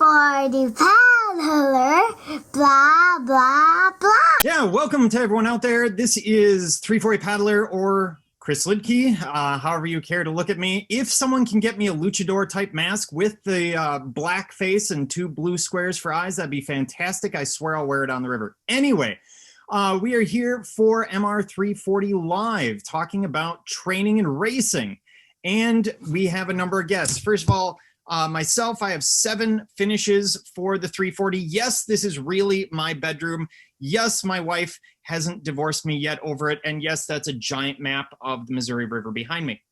340 paddler, blah, blah, blah. Yeah, welcome to everyone out there. This is 340 Paddler or Chris Lidke, however you care to look at me. If someone can get me a luchador type mask with the black face and two blue squares for eyes, that'd be fantastic. I swear I'll wear it on the river. Anyway, we are here for MR340 Live, talking about training and racing. And we have a number of guests. First of all, myself, I have 7 finishes for the 340. Yes, this is really my bedroom. Yes, my wife hasn't divorced me yet over it. And yes, that's a giant map of the Missouri River behind me.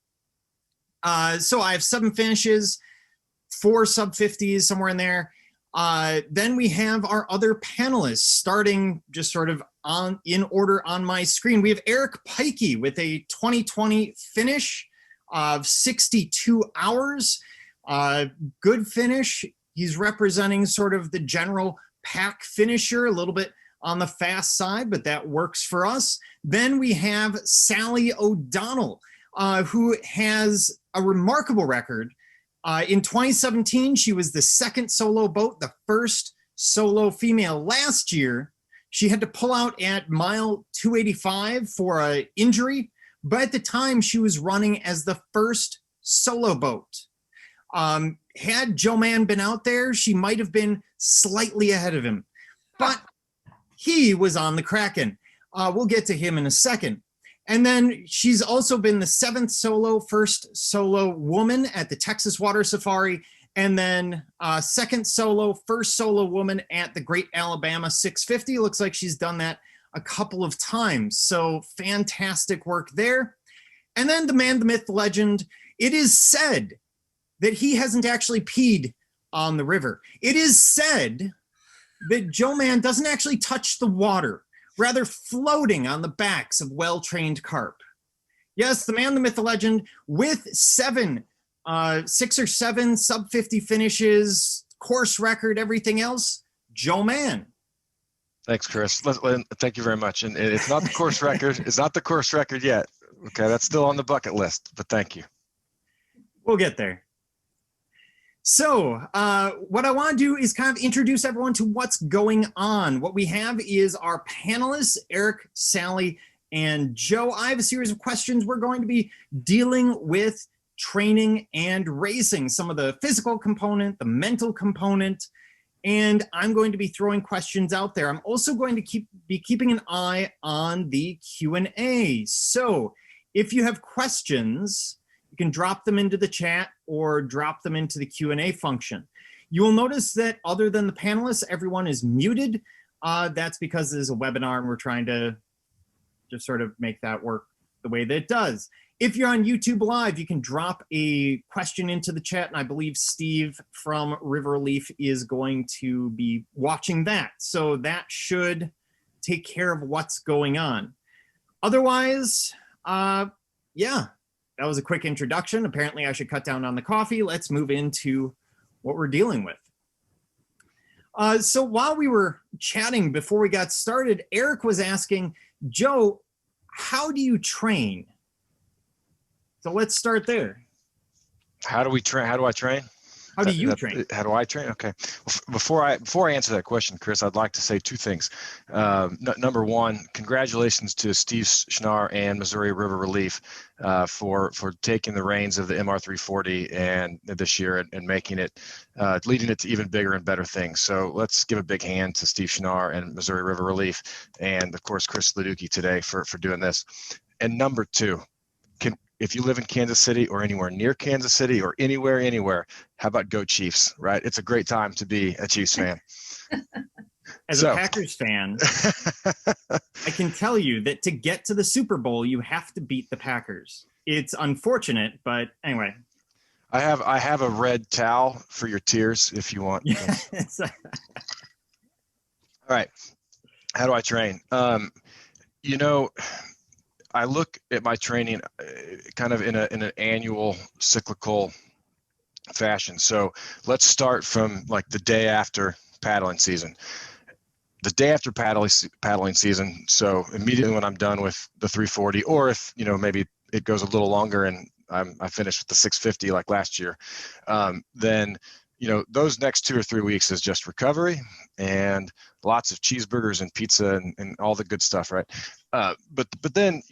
So I have 7 finishes, 4 sub 50s, somewhere in there. Then we have our other panelists, starting just sort of in order on my screen. We have Eric Pikey with a 2020 finish of 62 hours. Good finish. He's representing sort of the general pack finisher, a little bit on the fast side, but that works for us. Then we have Salli O'Donnell, who has a remarkable record. In 2017, she was the 2nd solo boat, the 1st solo female. Last year, she had to pull out at mile 285 for an injury, but at the time she was running as the 1st solo boat. Had Joe Mann been out there, she might have been slightly ahead of him, but he was on the Kraken. We'll get to him in a second. And then she's also been the 7th solo, 1st solo woman at the Texas Water Safari, and then 2nd solo, 1st solo woman at the Great Alabama 650. Looks like she's done that a couple of times. So fantastic work there. And then the man, the myth, the legend. It is said that he hasn't actually peed on the river. It is said that Joe Mann doesn't actually touch the water, rather floating on the backs of well-trained carp. Yes, the man, the myth, the legend, with 6 or 7 sub 50 finishes, course record, everything else, Joe Mann. Thanks, Chris. Thank you very much. And it's not the course record. It's not the course record yet. Okay, that's still on the bucket list, but thank you. We'll get there. So what I want to do is kind of introduce everyone to what's going on. What we have is our panelists, Eric, Salli, and Joe. I have a series of questions. We're going to be dealing with training and racing, some of the physical component, the mental component, and I'm going to be throwing questions out there. I'm also going to be keeping an eye on the Q&A. So if you have questions, you can drop them into the chat or drop them into the Q&A function. You will notice that other than the panelists, everyone is muted. That's because this is a webinar and we're trying to just sort of make that work the way that it does. If you're on YouTube Live, you can drop a question into the chat, and I believe Steve from River Relief is going to be watching that. So that should take care of what's going on. Otherwise, yeah. That was a quick introduction. Apparently I should cut down on the coffee. Let's move into what we're dealing with. So while we were chatting before we got started, Eric was asking, Joe, how do you train? So let's start there. How do we train? How do I train? How do you train? How do I train? Okay. Before I answer that question, Chris, I'd like to say 2 things. Number one, congratulations to Steve Schnarr and Missouri River Relief for taking the reins of the MR340 and this year and making it, leading it to even bigger and better things. So let's give a big hand to Steve Schnarr and Missouri River Relief, and of course Chris Lidke today for doing this. And number 2. If you live in Kansas City or anywhere near Kansas City or anywhere, how about go Chiefs, right? It's a great time to be a Chiefs fan. As a Packers fan, I can tell you that to get to the Super Bowl, you have to beat the Packers. It's unfortunate, but anyway. I have a red towel for your tears if you want. Yes. All right. How do I train? You know, I look at my training kind of in an annual cyclical fashion. So let's start from like the day after paddling season. The day after paddling season, so immediately when I'm done with the 340, or if, you know, maybe it goes a little longer and I finished with the 650 like last year, then those next 2 or 3 weeks is just recovery and lots of cheeseburgers and pizza and all the good stuff, right? But then,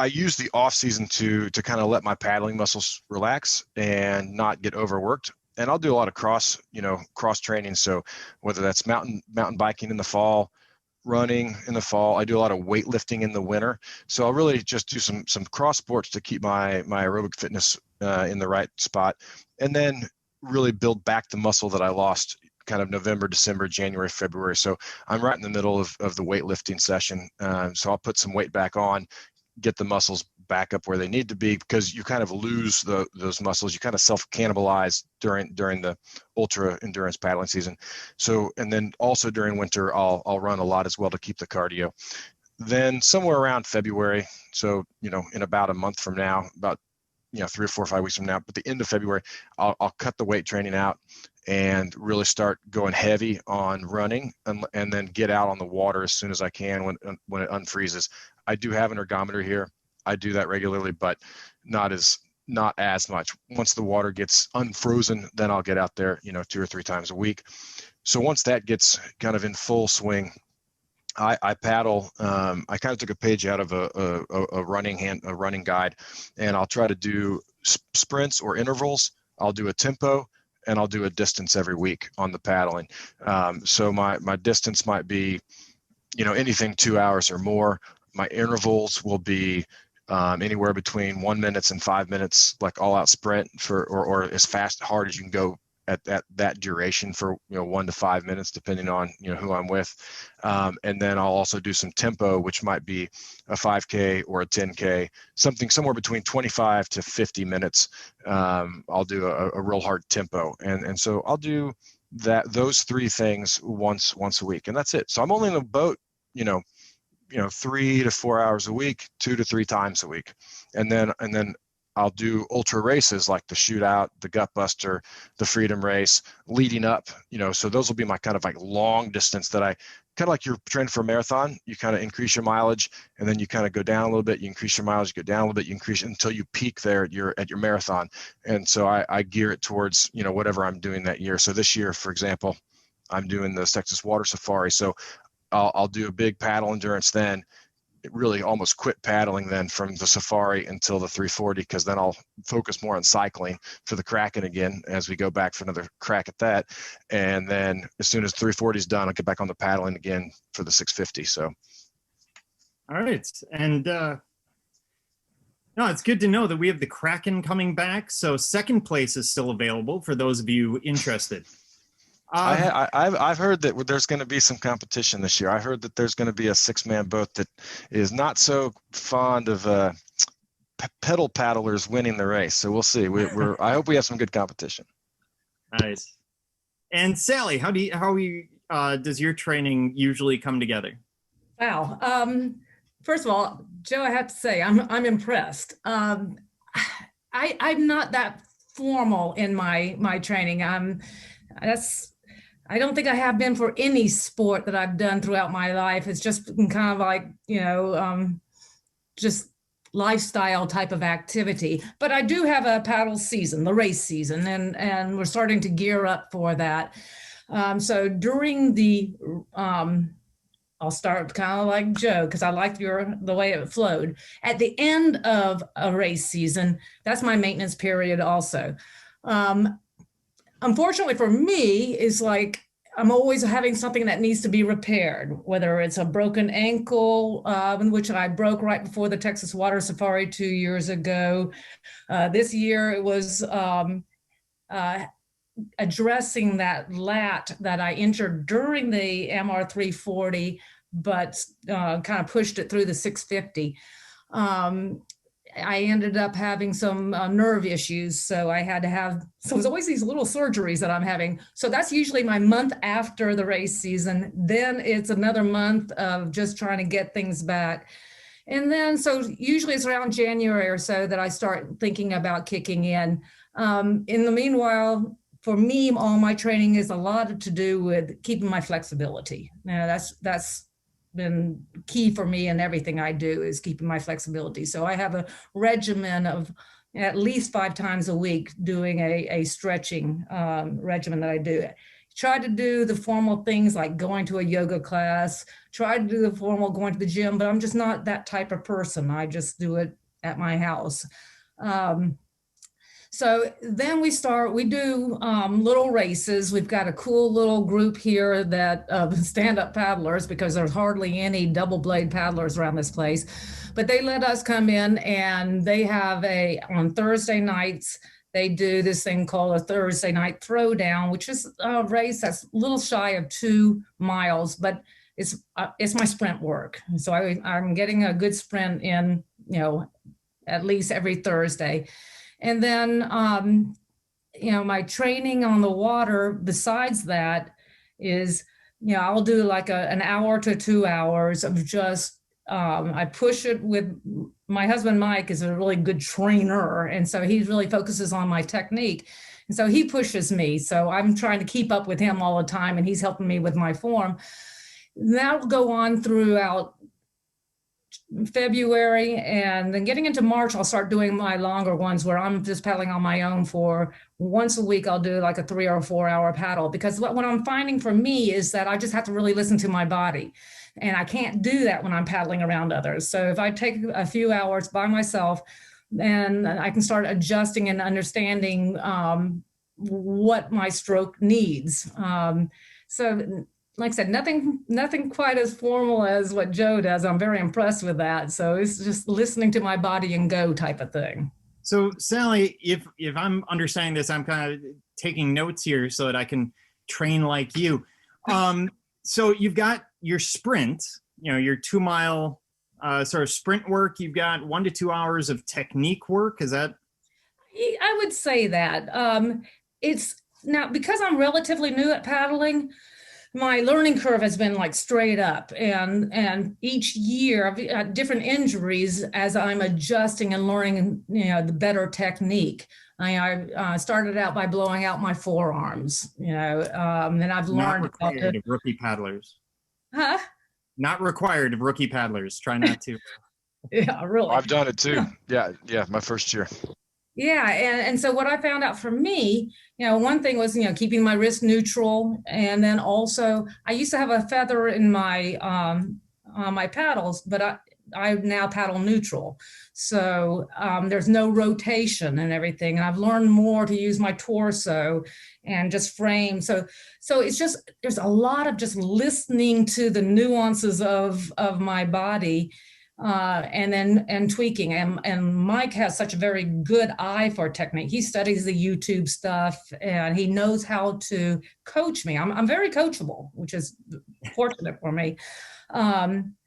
I use the off season to kind of let my paddling muscles relax and not get overworked. And I'll do a lot of cross training. So whether that's mountain biking in the fall, running in the fall, I do a lot of weightlifting in the winter. So I'll really just do some cross sports to keep my aerobic fitness in the right spot, and then really build back the muscle that I lost kind of November, December, January, February. So I'm right in the middle of the weightlifting session. So I'll put some weight back on, get the muscles back up where they need to be, because you kind of lose those muscles. You kind of self-cannibalize during the ultra endurance paddling season. So, and then also during winter, I'll run a lot as well to keep the cardio. Then somewhere around February, so, in about a month from now, about 3 or 4 or 5 weeks from now, but the end of February, I'll cut the weight training out and really start going heavy on running, and then get out on the water as soon as I can when it unfreezes. I do have an ergometer here. I do that regularly, but not as much. Once the water gets unfrozen, then I'll get out there, 2 or 3 times a week. So once that gets kind of in full swing, I paddle. I kind of took a page out of a running guide, and I'll try to do sprints or intervals. I'll do a tempo, and I'll do a distance every week on the paddling. So my distance might be, anything 2 hours or more. My intervals will be anywhere between 1 minute and 5 minutes, like all out sprint or as fast, hard as you can go at that duration for 1 to 5 minutes, depending on who I'm with. And then I'll also do some tempo, which might be a 5K or a 10K, something somewhere between 25 to 50 minutes. I'll do a real hard tempo, and so I'll do those 3 things once a week, and that's it. So I'm only in a boat, 3 to 4 hours a week, 2 to 3 times a week. And then I'll do ultra races like the Shootout, the Gutbuster, the Freedom Race leading up, so those will be my kind of like long distance that I kind of like you're training for a marathon. You kind of increase your mileage, and then you kind of go down a little bit, you increase your mileage, you go down a little bit, you increase until you peak there at your marathon. And so I gear it towards, whatever I'm doing that year. So this year, for example, I'm doing the Texas Water Safari. So I'll do a big paddle endurance, then really almost quit paddling then from the safari until the 340, because then I'll focus more on cycling for the Kraken again as we go back for another crack at that. And then as soon as 340 is done, I'll get back on the paddling again for the 650. So. All right. And no, it's good to know that we have the Kraken coming back. So second place is still available for those of you interested. I've heard that there's going to be some competition this year. I heard that there's going to be a 6-man boat that is not so fond of pedal paddlers winning the race. So we'll see. I hope we have some good competition. Nice. And Salli, how does your training usually come together? Wow. First of all, Joe, I have to say I'm impressed. I'm not that formal in my training. I don't think I have been for any sport that I've done throughout my life. It's just been kind of like, just lifestyle type of activity. But I do have a paddle season, the race season, and we're starting to gear up for that. So during the, I'll start kind of like Joe, because I like the way it flowed. At the end of a race season, that's my maintenance period also. Unfortunately for me, is like I'm always having something that needs to be repaired, whether it's a broken ankle, in which I broke right before the Texas Water Safari 2 years ago. This year it was addressing that lat that I injured during the MR 340, but kind of pushed it through the 650. I ended up having some nerve issues, so I had to have, so there's always these little surgeries that I'm having. So that's usually my month after the race season. Then it's another month of just trying to get things back. And then, so usually it's around January or so that I start thinking about kicking in. In the meanwhile, for me, all my training is a lot to do with keeping my flexibility. Now that's been key for me in everything I do, is keeping my flexibility. So I have a regimen of at least 5 times a week doing a stretching regimen that I do. Try to do the formal things like going to a yoga class, try to do the formal going to the gym, but I'm just not that type of person. I just do it at my house. So then we do little races. We've got a cool little group here that stand-up paddlers, because there's hardly any double blade paddlers around this place. But they let us come in, and they have on Thursday nights, they do this thing called a Thursday night throwdown, which is a race that's a little shy of 2 miles, but it's my sprint work. So I'm getting a good sprint in, at least every Thursday. And then, my training on the water besides that is, I'll do like an hour to 2 hours of just, I push it with my husband. Mike is a really good trainer. And so he really focuses on my technique. And so he pushes me. So I'm trying to keep up with him all the time, and he's helping me with my form. That'll go on throughout February, and then getting into March, I'll start doing my longer ones where I'm just paddling on my own for once a week. I'll do like a 3 or 4 hour paddle, because what I'm finding for me is that I just have to really listen to my body, and I can't do that when I'm paddling around others. So if I take a few hours by myself, then I can start adjusting and understanding what my stroke needs. So like I said, nothing quite as formal as what Joe does. I'm very impressed with that. So it's just listening to my body and go type of thing. So Salli, if I'm understanding this, I'm kind of taking notes here so that I can train like you. So you've got your sprint, your 2 mile sort of sprint work. You've got 1 to 2 hours of technique work. Is that? I would say that. It's now, because I'm relatively new at paddling, my learning curve has been like straight up, and each year I've had different injuries as I'm adjusting and learning, the better technique. I started out by blowing out my forearms, then I've learned. Not required of rookie paddlers. Huh? Not required of rookie paddlers. Try not to. Yeah, really. I've done it too. Yeah, my first year. Yeah, and so what I found out for me, one thing was, keeping my wrist neutral, and then also I used to have a feather in my on my paddles, but I now paddle neutral, so there's no rotation and everything, and I've learned more to use my torso and just frame. So it's just, there's a lot of just listening to the nuances of my body. And tweaking, and Mike has such a very good eye for technique. He studies the YouTube stuff, and he knows how to coach me. I'm very coachable, which is fortunate for me.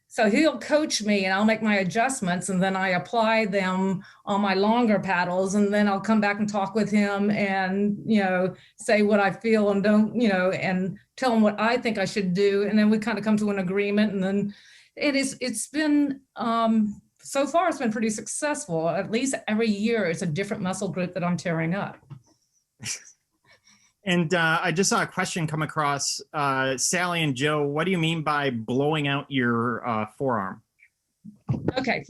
So he'll coach me, and I'll make my adjustments, and then I apply them on my longer paddles, and then I'll come back and talk with him, and say what I feel and don't, and tell him what I think I should do, and then we kind of come to an agreement, and then it's been, so far it's been pretty successful. At least every year it's a different muscle group that I'm tearing up. And I just saw a question come across. Salli and Joe, what do you mean by blowing out your forearm? Okay.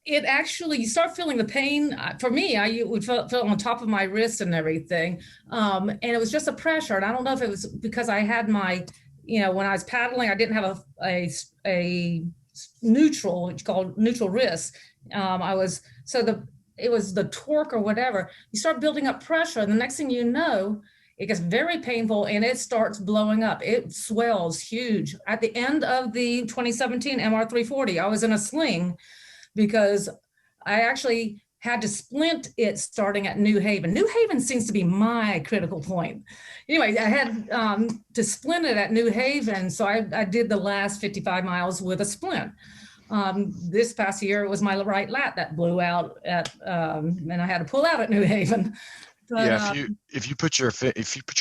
It actually, you start feeling the pain. For me, I would feel on top of my wrist and everything. And it was just a pressure. And I don't know if it was because I had my, when I was paddling, I didn't have a neutral, it's called neutral wrist. It was the torque or whatever. You start building up pressure, and the next thing you know, it gets very painful, and it starts blowing up. It swells huge. At the end of the 2017 MR340, I was in a sling because I actually had to splint it starting at New Haven. New Haven seems to be my critical point. Anyway, I had to splint it at New Haven, so I did the last 55 miles with a splint. This past year, it was my right lat that blew out and I had to pull out at New Haven. But, yeah, if you put your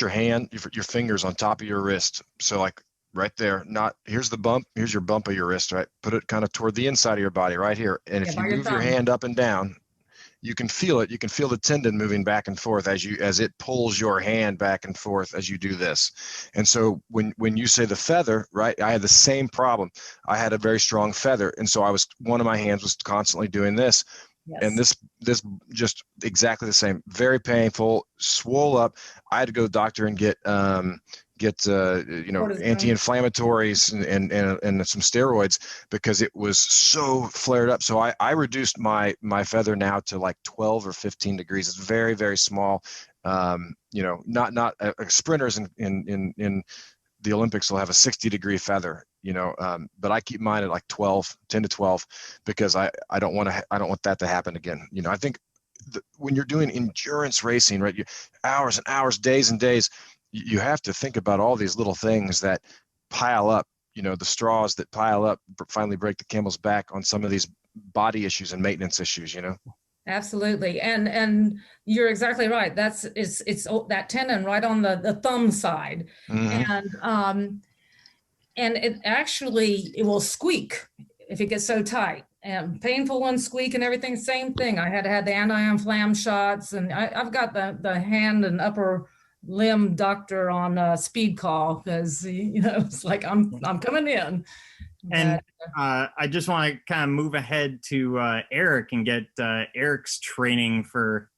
hand, your fingers on top of your wrist, so like right there, here's the bump, here's your bump of your wrist, right? Put it kind of toward the inside of your body, right here. And if you move your hand up and down, you can feel it. You can feel the tendon moving back and forth as it pulls your hand back and forth as you do this. And so when you say the feather, right, I had the same problem. I had a very strong feather, and so one of my hands was constantly doing this. Yes. And this just exactly the same, very painful, swole up. I had to go to the doctor and get anti-inflammatories and some steroids because it was so flared up. So I reduced my feather now to like 12 or 15 degrees. It's very, very small. Not sprinters in the Olympics will have a 60-degree feather, but I keep mine at like 10 to 12 because I don't want that to happen again. I think when you're doing endurance racing, right, hours and hours, days and days, you have to think about all these little things that pile up, the straws that pile up finally break the camel's back on some of these body issues and maintenance issues, Absolutely. And you're exactly right. It's that tendon right on the thumb side. Mm-hmm. And it will squeak if it gets so tight, and painful one, squeak and everything. Same thing. I had to have the anti-inflam shots, and I've got the hand and upper limb doctor on speed call because it's like I'm coming in. And I just want to kind of move ahead to Eric and get Eric's training for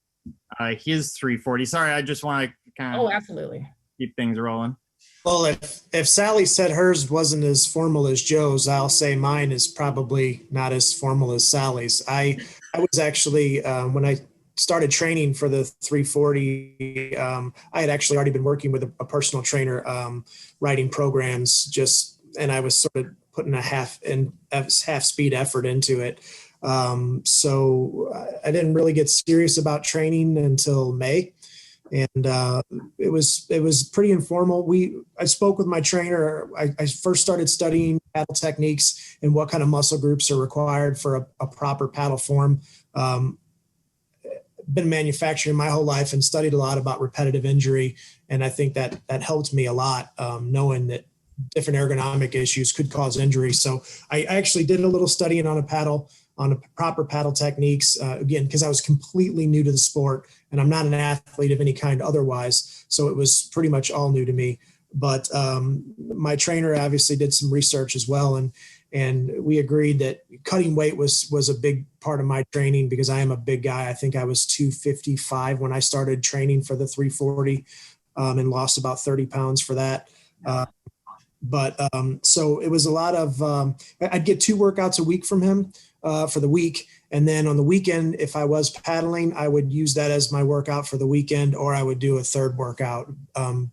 his 340. Sorry, I just want to kind of absolutely keep things rolling. Well, if Salli said hers wasn't as formal as Joe's, I'll say mine is probably not as formal as Salli's. I was actually, when I started training for the 340, I had actually already been working with a personal trainer, writing programs and I was sort of putting a half speed effort into it. So I didn't really get serious about training until May. And it was pretty informal. I spoke with my trainer. I first started studying paddle techniques and what kind of muscle groups are required for a proper paddle form. Been manufacturing my whole life and studied a lot about repetitive injury. And I think that helped me a lot, knowing that different ergonomic issues could cause injury. So I actually did a little studying on a proper paddle techniques, again, because I was completely new to the sport and I'm not an athlete of any kind otherwise. So it was pretty much all new to me. But my trainer obviously did some research as well. And we agreed that cutting weight was a big part of my training because I am a big guy. I think I was 255 when I started training for the 340 and lost about 30 pounds for that. So it was a lot of, I'd get 2 workouts a week from him for the week. And then on the weekend, if I was paddling, I would use that as my workout for the weekend, or I would do a third workout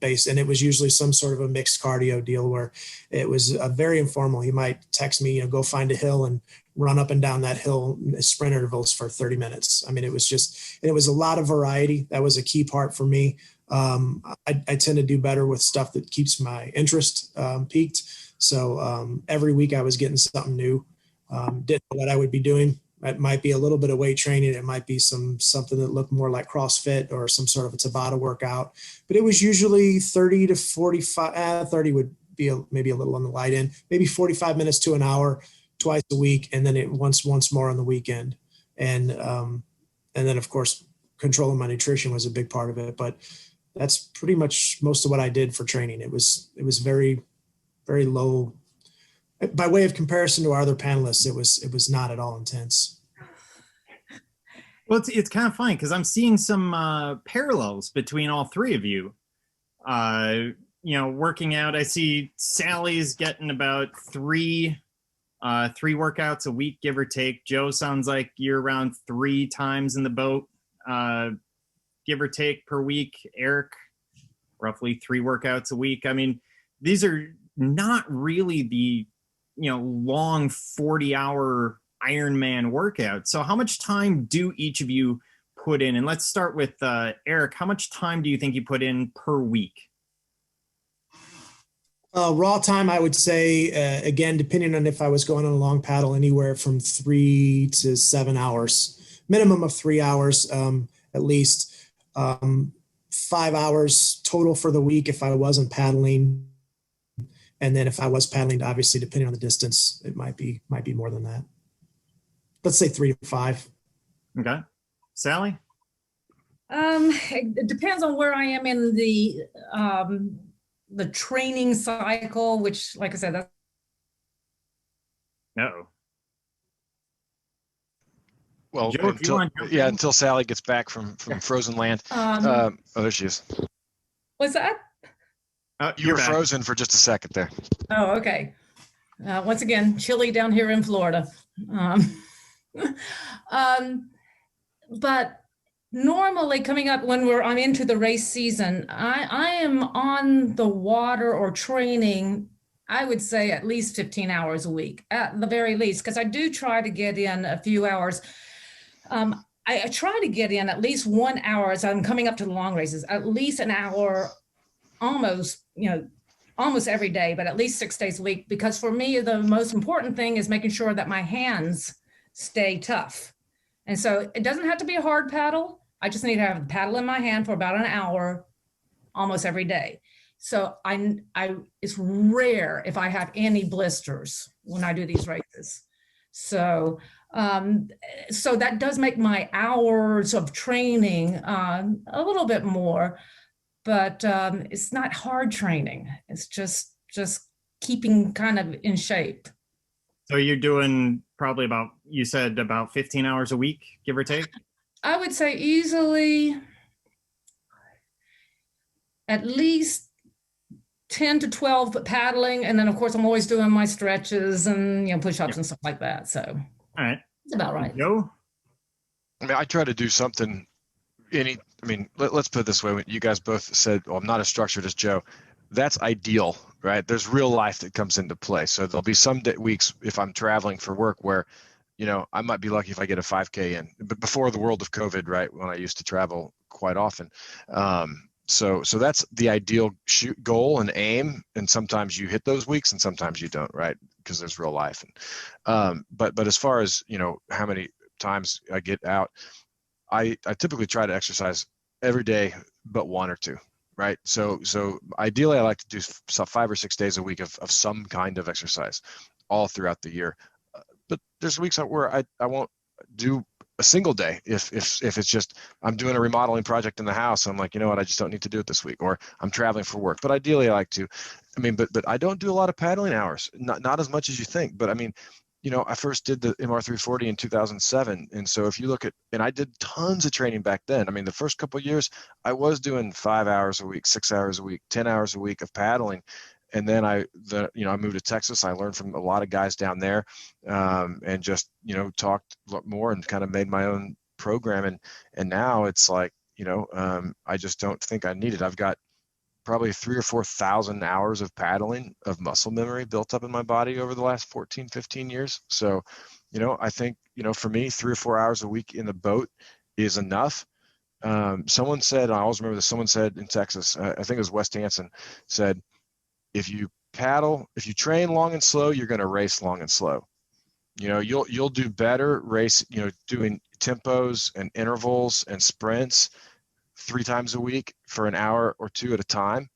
base. And it was usually some sort of a mixed cardio deal where it was very informal. He might text me, go find a hill and run up and down that hill, sprint intervals for 30 minutes. I mean, it was a lot of variety. That was a key part for me. I tend to do better with stuff that keeps my interest peaked. So every week I was getting something new. Didn't know what I would be doing. It might be a little bit of weight training. It might be something that looked more like CrossFit or some sort of a Tabata workout. But it was usually 30 to 45. 30 would be maybe a little on the light end. Maybe 45 minutes to an hour twice a week, and then it once more on the weekend. And then of course controlling my nutrition was a big part of it. But that's pretty much most of what I did for training. It was very, very low. By way of comparison to our other panelists, it was not at all intense. Well, it's kind of funny because I'm seeing some parallels between all three of you. Working out, I see Sally's getting about three workouts a week, give or take. Joe sounds like you're around 3 times in the boat, give or take per week. Eric, roughly 3 workouts a week. I mean, these are not really the long 40-hour Ironman workout. So how much time do each of you put in? And let's start with Eric. How much time do you think you put in per week? Raw time, I would say, again, depending on if I was going on a long paddle, anywhere from 3 to 7 hours, minimum of 3 hours, at least 5 hours total for the week if I wasn't paddling. And then if I was paddling, obviously, depending on the distance, it might be more than that. Let's say 3 to 5. Okay. Sally? It depends on where I am in the training cycle, which, like I said, that's No. Well, Joe, if you want to jump in. until Sally gets back from frozen land. Oh, there she is. what's that? You were back. frozen for just a second there. Oh, okay. Once again, chilly down here in Florida. But normally coming up when I'm into the race season, I am on the water or training, I would say at least 15 hours a week at the very least, because I do try to get in a few hours. I try to get in at least 1 hour as I'm coming up to the long races, at least an hour, almost every day, but at least 6 days a week. Because for me, the most important thing is making sure that my hands stay tough. And so it doesn't have to be a hard paddle. I just need to have the paddle in my hand for about an hour, almost every day. So it's rare if I have any blisters when I do these races. So that does make my hours of training a little bit more, but it's not hard training. It's just keeping kind of in shape. So you're doing probably you said about 15 hours a week, give or take? I would say easily at least 10 to 12 paddling. And then of course I'm always doing my stretches and push-ups and stuff like that. So all right, it's about right. Joe? I mean, I try to do something. Let's put it this way. You guys both said, well, I'm not as structured as Joe. That's ideal, right? There's real life that comes into play. So there'll be some weeks if I'm traveling for work where, I might be lucky if I get a 5K in. But before the world of COVID, right, when I used to travel quite often. So that's the ideal goal and aim. And sometimes you hit those weeks and sometimes you don't, right? Because there's real life. And but as far as, how many times I get out, I typically try to exercise every day but 1 or 2, right? So ideally I like to do 5 or 6 days a week of some kind of exercise all throughout the year. But there's weeks where I won't do a single day if it's just I'm doing a remodeling project in the house. I'm like, you know what, I just don't need to do it this week, or I'm traveling for work. But ideally I like to. But I don't do a lot of paddling hours, not as much as you think. But I first did the MR340 in 2007. And so if you look at, and I did tons of training back then. The first couple of years I was doing 5 hours a week, 6 hours a week, 10 hours a week of paddling. And then I moved to Texas. I learned from a lot of guys down there, and just, talked more and kind of made my own program. And now it's like, I just don't think I need it. I've got probably 3,000 or 4,000 hours of paddling of muscle memory built up in my body over the last 14, 15 years. So, I think, for me, 3 or 4 hours a week in the boat is enough. Someone said, I always remember this, someone said in Texas, I think it was West Hansen, said, if you train long and slow, you're going to race long and slow. You'll do better race, doing tempos and intervals and sprints 3 times a week for an hour or 2 at a time.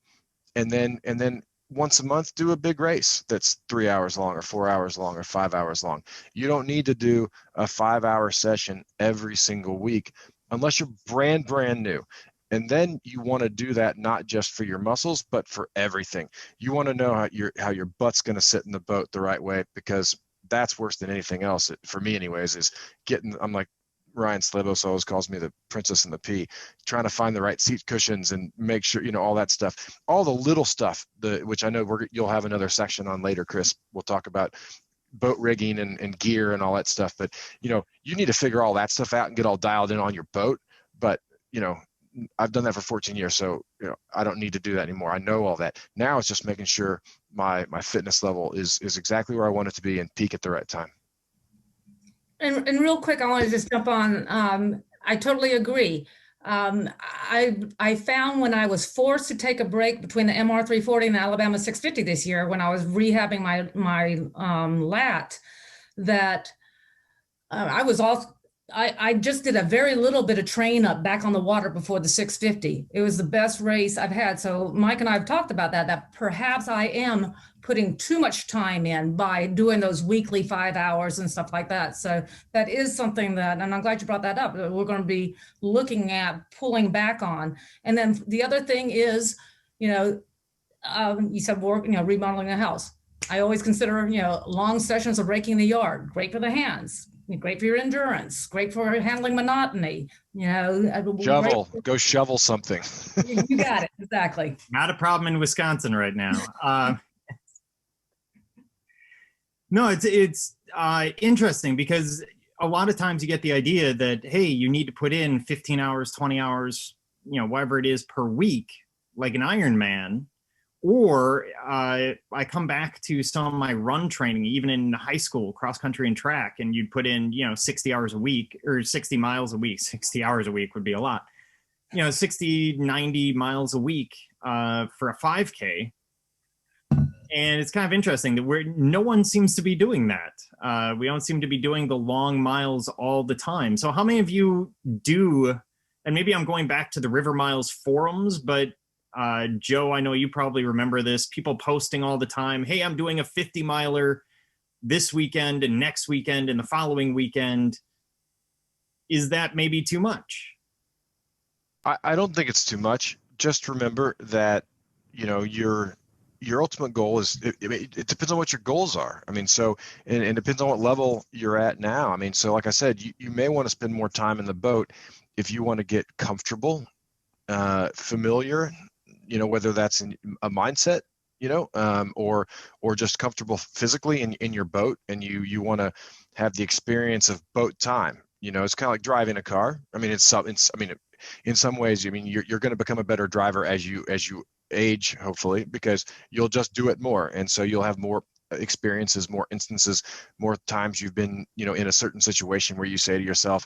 And then once a month, do a big race that's 3 hours long or 4 hours long or 5 hours long. You don't need to do a 5-hour session every single week unless you're brand new. And then you want to do that not just for your muscles, but for everything. You want to know how your butt's going to sit in the boat the right way, because that's worse than anything else. For me anyways, is I'm like Ryan Slebos always calls me the princess and the pea, trying to find the right seat cushions and make sure, all that stuff, all the little stuff, which I know you'll have another section on later, Chris. We'll talk about boat rigging and gear and all that stuff. But, you need to figure all that stuff out and get all dialed in on your boat. But, I've done that for 14 years, so I don't need to do that anymore. I know all that. Now it's just making sure my fitness level is exactly where I want it to be and peak at the right time. And real quick, I want to just jump on. I totally agree. I found when I was forced to take a break between the MR340 and the Alabama 650 this year, when I was rehabbing my lat, that I I just did a very little bit of train up back on the water before the 650. It was the best race I've had. So Mike and I have talked about that perhaps I am putting too much time in by doing those weekly 5 hours and stuff like that. So that is something that, and I'm glad you brought that up, that we're going to be looking at pulling back on. And then the other thing is, you said work, remodeling a house. I always consider, long sessions of raking the yard, great for the hands, great for your endurance, great for handling monotony, Shovel, go shovel something. You got it, exactly. Not a problem in Wisconsin right now. No, it's interesting because a lot of times you get the idea that, hey, you need to put in 15 hours, 20 hours, whatever it is per week, like an Ironman. Or I come back to some of my run training, even in high school, cross country and track, and you'd put in, 60 hours a week or 60 miles a week. 60 hours a week would be a lot. 60, 90 miles a week for a 5K. And it's kind of interesting that no one seems to be doing that. We don't seem to be doing the long miles all the time. So how many of you do, and maybe I'm going back to the River Miles forums, but Joe, I know you probably remember this, people posting all the time, hey, I'm doing a 50 miler this weekend and next weekend and the following weekend. Is that maybe too much? I don't think it's too much. Just remember that, your ultimate goal is, it depends on what your goals are. I mean, so, and it depends on what level you're at now. I mean, so like I said, you may want to spend more time in the boat if you want to get comfortable, familiar, whether that's in a mindset, or just comfortable physically in your boat, and you want to have the experience of boat time. It's kind of like driving a car. I mean, in some ways, you're going to become a better driver as you age, hopefully, because you'll just do it more, and so you'll have more experiences, more instances, more times you've been, in a certain situation where you say to yourself,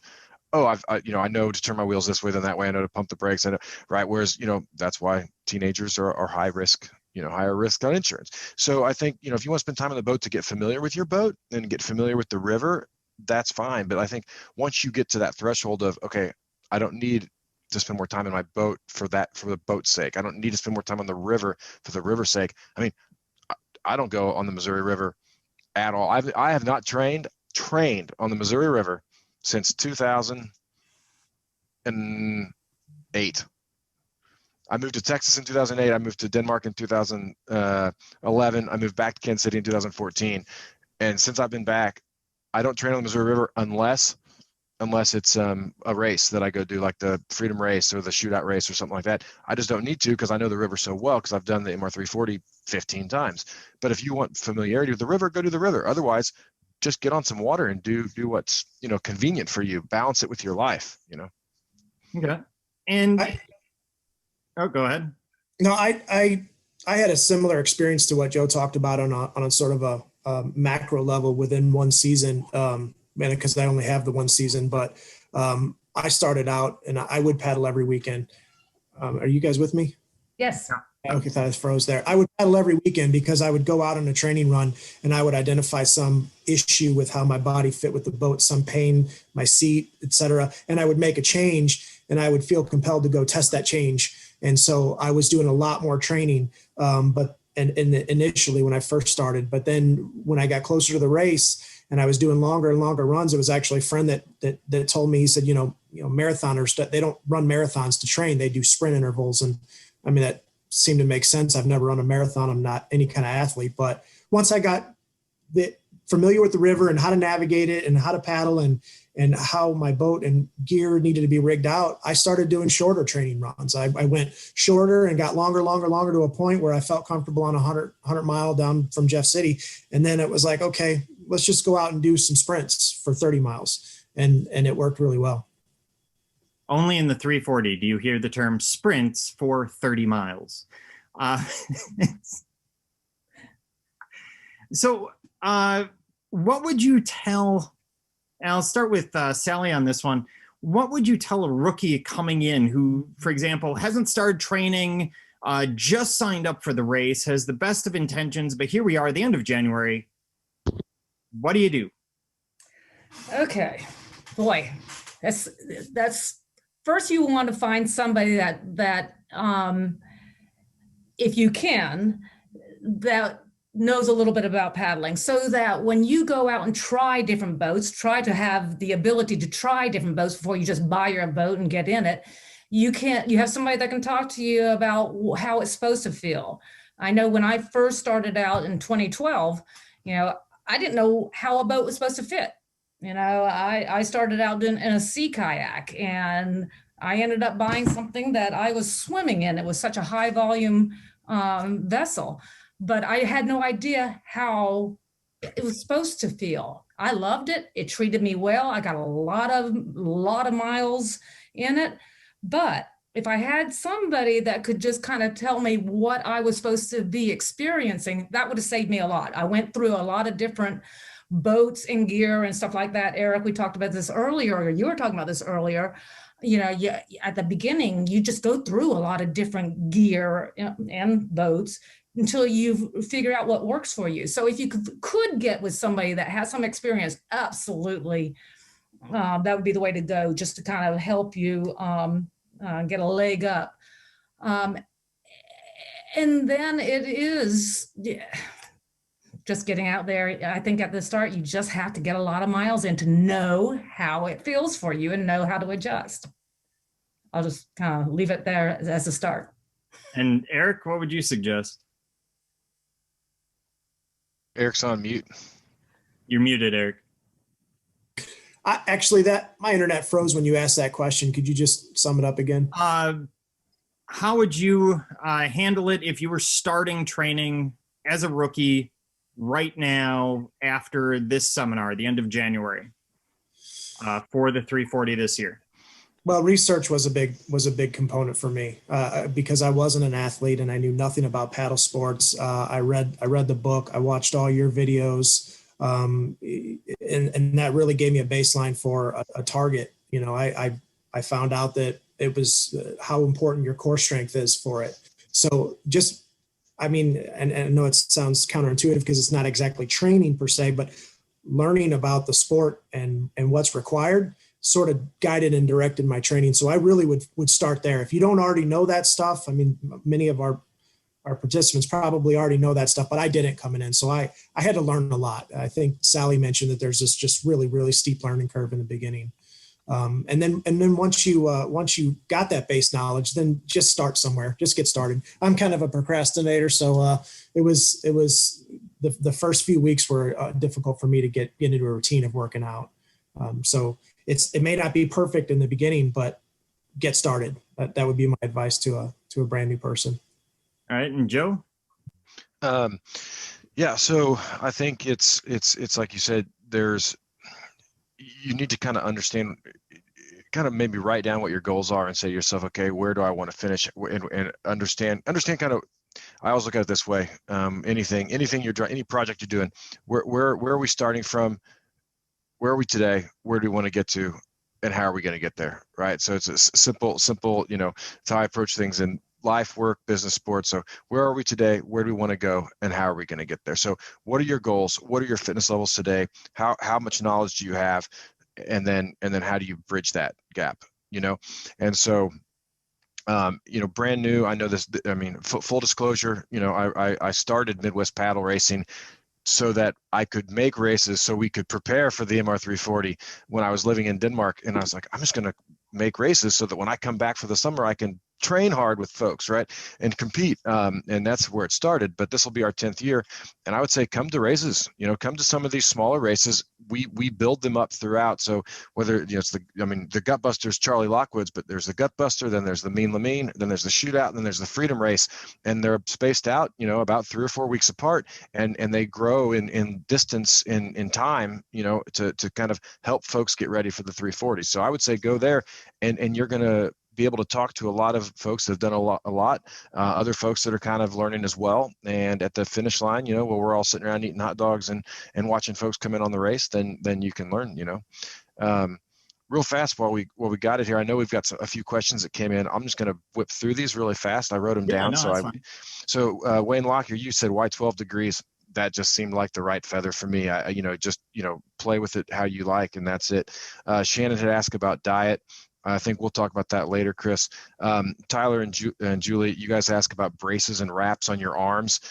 oh, I know to turn my wheels this way than that way. I know to pump the brakes. Right. Whereas, that's why teenagers are high risk, higher risk on insurance. So I think, if you want to spend time on the boat to get familiar with your boat and get familiar with the river, that's fine. But I think once you get to that threshold of, okay, I don't need to spend more time in my boat for the boat's sake. I don't need to spend more time on the river for the river's sake. I mean, I don't go on the Missouri River at all. I have not trained on the Missouri River since 2008. I moved to Texas in 2008. I moved to Denmark in 2011. I moved back to Kansas City in 2014. And since I've been back, I don't train on the Missouri River unless it's a race that I go do, like the Freedom Race or the Shootout Race or something like that. I just don't need to because I know the river so well because I've done the MR340 15 times. But if you want familiarity with the river, go to the river. Otherwise, just get on some water and do what's, convenient for you. Balance it with your life, Okay. And go ahead. No, I had a similar experience to what Joe talked about on a sort of a macro level within one season. Because I only have the one season, but I started out and I would paddle every weekend. Are you guys with me? Yes. Okay, thought I froze there. I would paddle every weekend because I would go out on a training run and I would identify some issue with how my body fit with the boat, some pain, my seat, etc. And I would make a change and I would feel compelled to go test that change. And so I was doing a lot more training, but initially when I first started, but then when I got closer to the race and I was doing longer and longer runs, it was actually a friend that told me, he said, marathoners, they don't run marathons to train, they do sprint intervals. And I mean, that seemed to make sense. I've never run a marathon. I'm not any kind of athlete, but once I got familiar with the river and how to navigate it and how to paddle and how my boat and gear needed to be rigged out, I started doing shorter training runs. I went shorter and got longer to a point where I felt comfortable on a 100 mile down from Jeff City. And then it was like, okay, let's just go out and do some sprints for 30 miles. And it worked really well. Only in the 340 do you hear the term sprints for 30 miles. So what would you tell, and I'll start with Salli on this one. What would you tell a rookie coming in who, for example, hasn't started training, just signed up for the race, has the best of intentions, but here we are at the end of January. What do you do? Okay. Boy, that's first you want to find somebody that if you can, that knows a little bit about paddling, so that when you go out and try different boats, try to have the ability to try different boats before you just buy your boat and get in it. You have somebody that can talk to you about how it's supposed to feel. I know when I first started out in 2012, I didn't know how a boat was supposed to fit. I started out in a sea kayak, and I ended up buying something that I was swimming in. It was such a high volume vessel, but I had no idea how it was supposed to feel. I loved it. It treated me well. I got a lot of miles in it. But if I had somebody that could just kind of tell me what I was supposed to be experiencing, that would have saved me a lot. I went through a lot of different boats and gear and stuff like that. Eric, we talked about this earlier, or you were talking about this earlier. At the beginning, you just go through a lot of different gear and boats until you figure out what works for you. So if you could get with somebody that has some experience, absolutely, that would be the way to go, just to kind of help you get a leg up. And then it is just getting out there. I think at the start, you just have to get a lot of miles in to know how it feels for you and know how to adjust. I'll just kind of leave it there as a start. And Eric, what would you suggest? Eric's on mute. You're muted, Eric. My internet froze when you asked that question. Could you just sum it up again? How would you handle it if you were starting training as a rookie right now after this seminar, the end of January, for the 340 this year? Well, research was a big component for me because I wasn't an athlete and I knew nothing about paddle sports. I read the book. I watched all your videos. And that really gave me a baseline for a target. I found out that it was how important your core strength is for it. So and I know it sounds counterintuitive because it's not exactly training per se, but learning about the sport and what's required sort of guided and directed my training. So I really would start there. If you don't already know that stuff, many of our participants probably already know that stuff, but I didn't coming in. So I had to learn a lot. I think Salli mentioned that there's this just really, really steep learning curve in the beginning. And then once you got that base knowledge, then just start somewhere, just get started. I'm kind of a procrastinator. So it was the first few weeks were difficult for me to get into a routine of working out. So it may not be perfect in the beginning, but get started. That would be my advice to a brand new person. All right. And Joe? Yeah. So I think it's like you said, you need to kind of understand, kind of maybe write down what your goals are and say to yourself, okay, where do I want to finish, and understand kind of, I always look at it this way. Anything you're doing, any project you're doing, where are we starting from? Where are we today? Where do we want to get to? And how are we going to get there? Right. So it's a simple, it's how I approach things in life, work, business, sports. So where are we today? Where do we want to go? And how are we going to get there? So what are your goals? What are your fitness levels today? How much knowledge do you have? And then how do you bridge that gap? And so, brand new, I know this, full disclosure, I started Midwest Paddle Racing so that I could make races so we could prepare for the MR340 when I was living in Denmark. And I was like, I'm just going to make races so that when I come back for the summer, I can train hard with folks, right, and compete. And that's where it started. But this will be our 10th year. And I would say come to races, come to some of these smaller races. We build them up throughout. So whether, it's the Gutbusters, Charlie Lockwood's, but there's the Gutbuster, then there's the Mean Lamine, then there's the Shootout, then there's the Freedom Race. And they're spaced out, about 3 or 4 weeks apart. And they grow in distance, in time, to kind of help folks get ready for the 340. So I would say go there and you're going to be able to talk to a lot of folks that have done a lot, other folks that are kind of learning as well. And at the finish line, where we're all sitting around eating hot dogs and watching folks come in on the race, then you can learn, real fast while we got it here. I know we've got a few questions that came in. I'm just going to whip through these really fast. I wrote them down. No, So Wayne Lockyer, you said why 12 degrees? That just seemed like the right feather for me. play with it how you like, and that's it. Shannon had asked about diet. I think we'll talk about that later, Chris. Tyler and Julie, you guys ask about braces and wraps on your arms.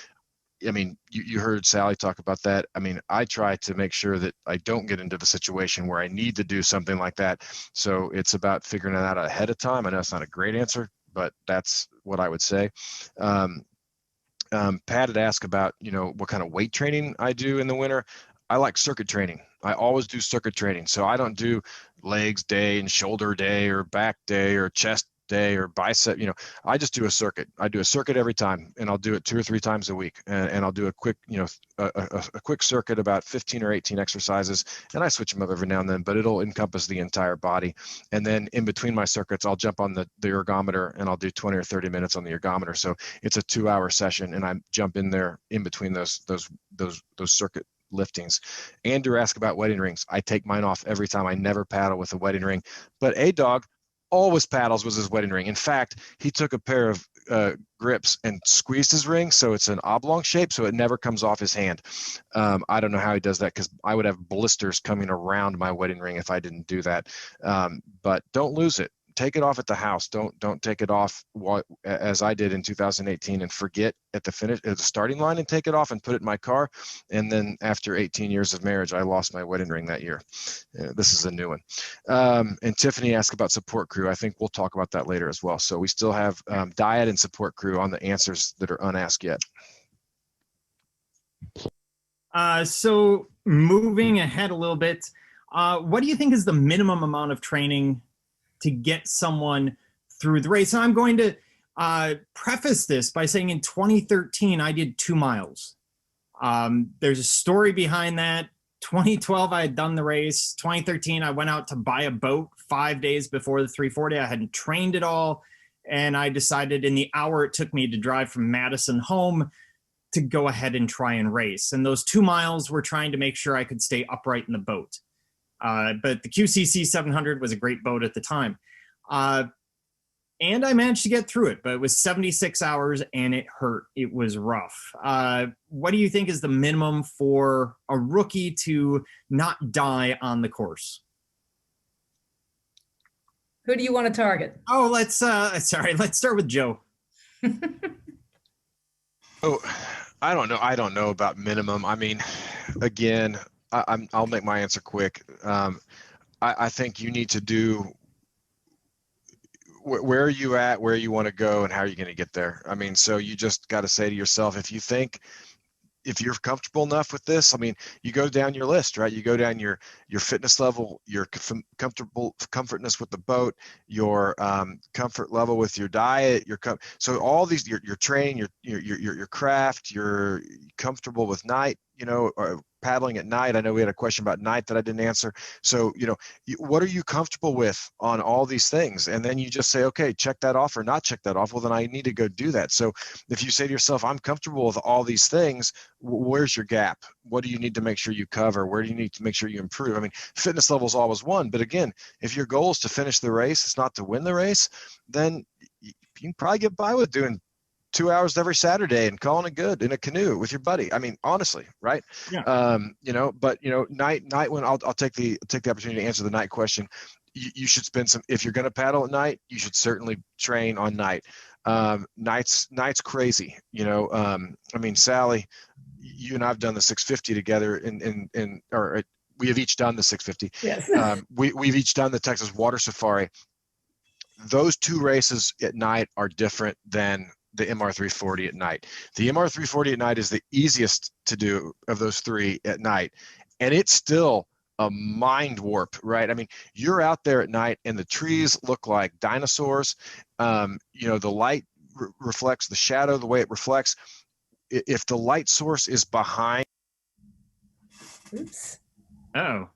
I mean, you heard Salli talk about that. I mean, I try to make sure that I don't get into the situation where I need to do something like that. So it's about figuring it out ahead of time. I know it's not a great answer, but that's what I would say. Pat had asked about, what kind of weight training I do in the winter. I like circuit training. I always do circuit training. So I don't do legs day and shoulder day or back day or chest day or bicep. I just do a circuit. I do a circuit every time, and I'll do it 2 or 3 times a week. And I'll do a quick, a quick circuit, about 15 or 18 exercises, and I switch them up every now and then, but it'll encompass the entire body. And then in between my circuits, I'll jump on the ergometer, and I'll do 20 or 30 minutes on the ergometer. So it's a 2-hour session, and I jump in there in between those circuit liftings. Andrew asked about wedding rings. I take mine off every time. I never paddle with a wedding ring, but A-Dog always paddles with his wedding ring. In fact, he took a pair of grips and squeezed his ring so it's an oblong shape, so it never comes off his hand. I don't know how he does that, because I would have blisters coming around my wedding ring if I didn't do that. But don't lose it. Take it off at the house. Don't take it off as I did in 2018 and forget at the starting line and take it off and put it in my car. And then after 18 years of marriage, I lost my wedding ring that year. This is a new one. And Tiffany asked about support crew. I think we'll talk about that later as well. So we still have diet and support crew on the answers that are unasked yet. So moving ahead a little bit, what do you think is the minimum amount of training to get someone through the race? And I'm going to preface this by saying in 2013, I did 2 miles. There's a story behind that. 2012, I had done the race. 2013, I went out to buy a boat 5 days before the 340. I hadn't trained at all. And I decided in the hour it took me to drive from Madison home to go ahead and try and race. And those 2 miles were trying to make sure I could stay upright in the boat. But the QCC 700 was a great boat at the time. And I managed to get through it, but it was 76 hours and it hurt. It was rough. What do you think is the minimum for a rookie to not die on the course? Who do you want to target? Oh, let's start with Joe. Oh, I don't know. I don't know about minimum. I mean, again, I'll make my answer quick. I think you need to do where are you at, where you want to go, and how are you going to get there. I mean, so you just got to say to yourself, if you're comfortable enough with this, I mean, you go down your list, right? You go down your fitness level, your comfortness with the boat, your comfort level with your diet, so all these, your training, your craft, you're comfortable with night, or paddling at night. I know we had a question about night that I didn't answer. So, what are you comfortable with on all these things? And then you just say, okay, check that off or not check that off. Well, then I need to go do that. So if you say to yourself, I'm comfortable with all these things, where's your gap? What do you need to make sure you cover? Where do you need to make sure you improve? I mean, fitness level is always one, but again, if your goal is to finish the race, it's not to win the race, then you can probably get by with doing 2 hours every Saturday and calling it good in a canoe with your buddy. I mean, honestly, right? Yeah. But night when I'll take the opportunity to answer the night question. You should spend some, if you're going to paddle at night, you should certainly train on night. Night's crazy. I mean, Salli, you and I've done the 650 together or we have each done the 650. Yes. We've each done the Texas Water Safari. Those 2 races at night are different than the MR340 at night. The MR340 at night is the easiest to do of those 3 at night. And it's still a mind warp, right? I mean, you're out there at night and the trees look like dinosaurs. The light reflects the shadow, the way it reflects. If the light source is behind. Oops. Oh.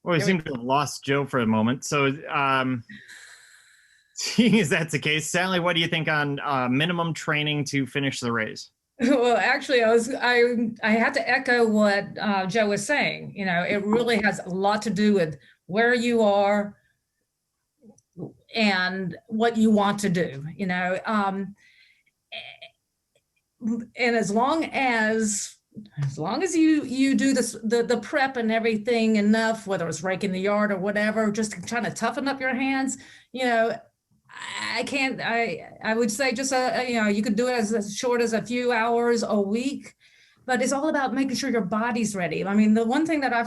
Well, we seem to have lost Joe for a moment. So, seeing as that's the case, Salli, what do you think on minimum training to finish the race? Well, actually, I had to echo what Joe was saying. It really has a lot to do with where you are and what you want to do. And as long as as long as you do this, the prep and everything enough, whether it's raking the yard or whatever, just trying to toughen up your hands, you know, I would say just you could do it as short as a few hours a week, but it's all about making sure your body's ready. I mean, the one thing that I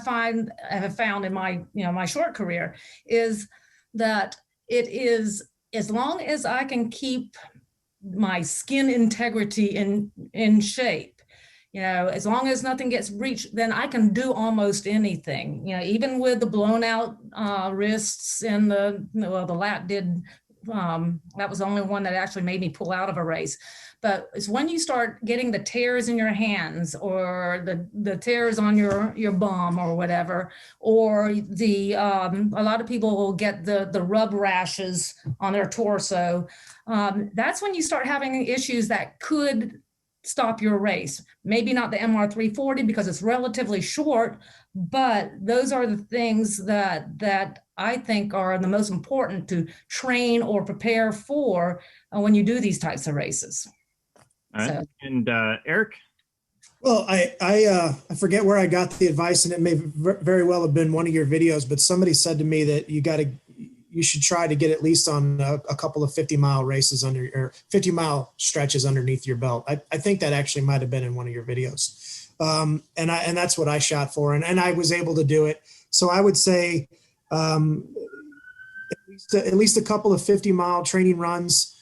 have found in my, my short career is that it is, as long as I can keep my skin integrity in shape, as long as nothing gets breached, then I can do almost anything, even with the blown out wrists and the lat did, that was the only one that actually made me pull out of a race. But it's when you start getting the tears in your hands, or the tears on your bum or whatever, or a lot of people will get the rub rashes on their torso. That's when you start having issues that could stop your race. Maybe not the MR340 because it's relatively short, but those are the things that I think are the most important to train or prepare for when you do these types of races. All right. So. And Eric? Well, I forget where I got the advice, and it may very well have been one of your videos, but somebody said to me that you should try to get at least on a couple of 50-mile races or 50-mile stretches underneath your belt. I think that actually might have been in one of your videos. And that's what I shot for. And I was able to do it. So I would say at least a couple of 50-mile training runs,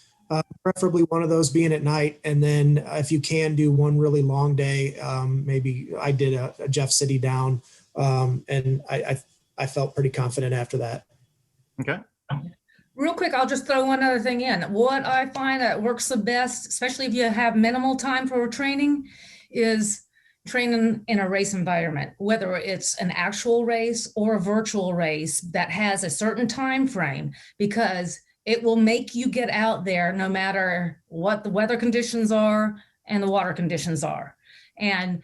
preferably one of those being at night. And then if you can do one really long day, maybe I did a Jeff City down, and I felt pretty confident after that. Okay. Real quick, I'll just throw one other thing in. What I find that works the best, especially if you have minimal time for training, is training in a race environment, whether it's an actual race or a virtual race that has a certain time frame, because it will make you get out there no matter what the weather conditions are and the water conditions are. And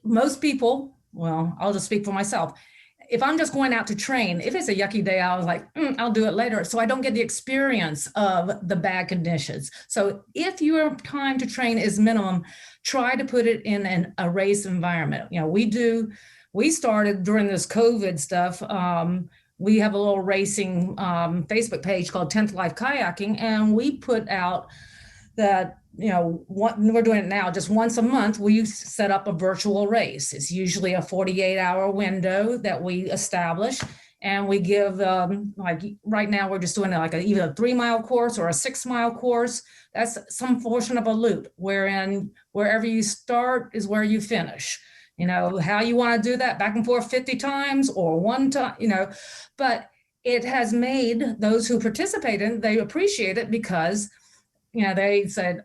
most people, well, I'll just speak for myself. If I'm just going out to train, if it's a yucky day, I was like, I'll do it later. So I don't get the experience of the bad conditions. So if your time to train is minimum, try to put it in a race environment. We started during this COVID stuff. We have a little racing Facebook page called 10th Life Kayaking, and we put out that, we're doing it now, just once a month, we set up a virtual race. It's usually a 48-hour window that we establish, and we give, like right now, we're just doing like either a 3-mile course or a 6-mile course. That's some portion of a loop, wherein wherever you start is where you finish. How you want to do that, back and forth 50 times or one time, but it has made those who participate in, they appreciate it because, they said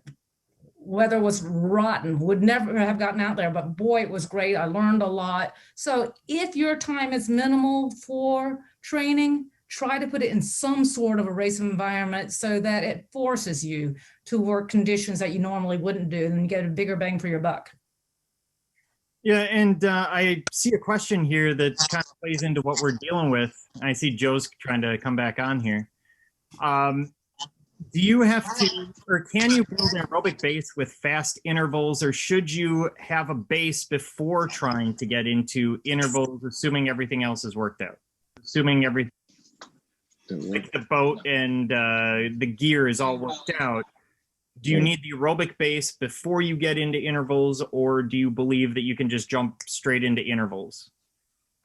weather was rotten, would never have gotten out there, but boy, it was great. I learned a lot. So if your time is minimal for training, try to put it in some sort of a race environment so that it forces you to work conditions that you normally wouldn't do, and you get a bigger bang for your buck. Yeah, and I see a question here that kind of plays into what we're dealing with. I see Joe's trying to come back on here. Do you have to, or can you build an aerobic base with fast intervals, or should you have a base before trying to get into intervals, assuming everything else is worked out? Assuming everything, like the boat and the gear is all worked out. Do you need the aerobic base before you get into intervals, or do you believe that you can just jump straight into intervals?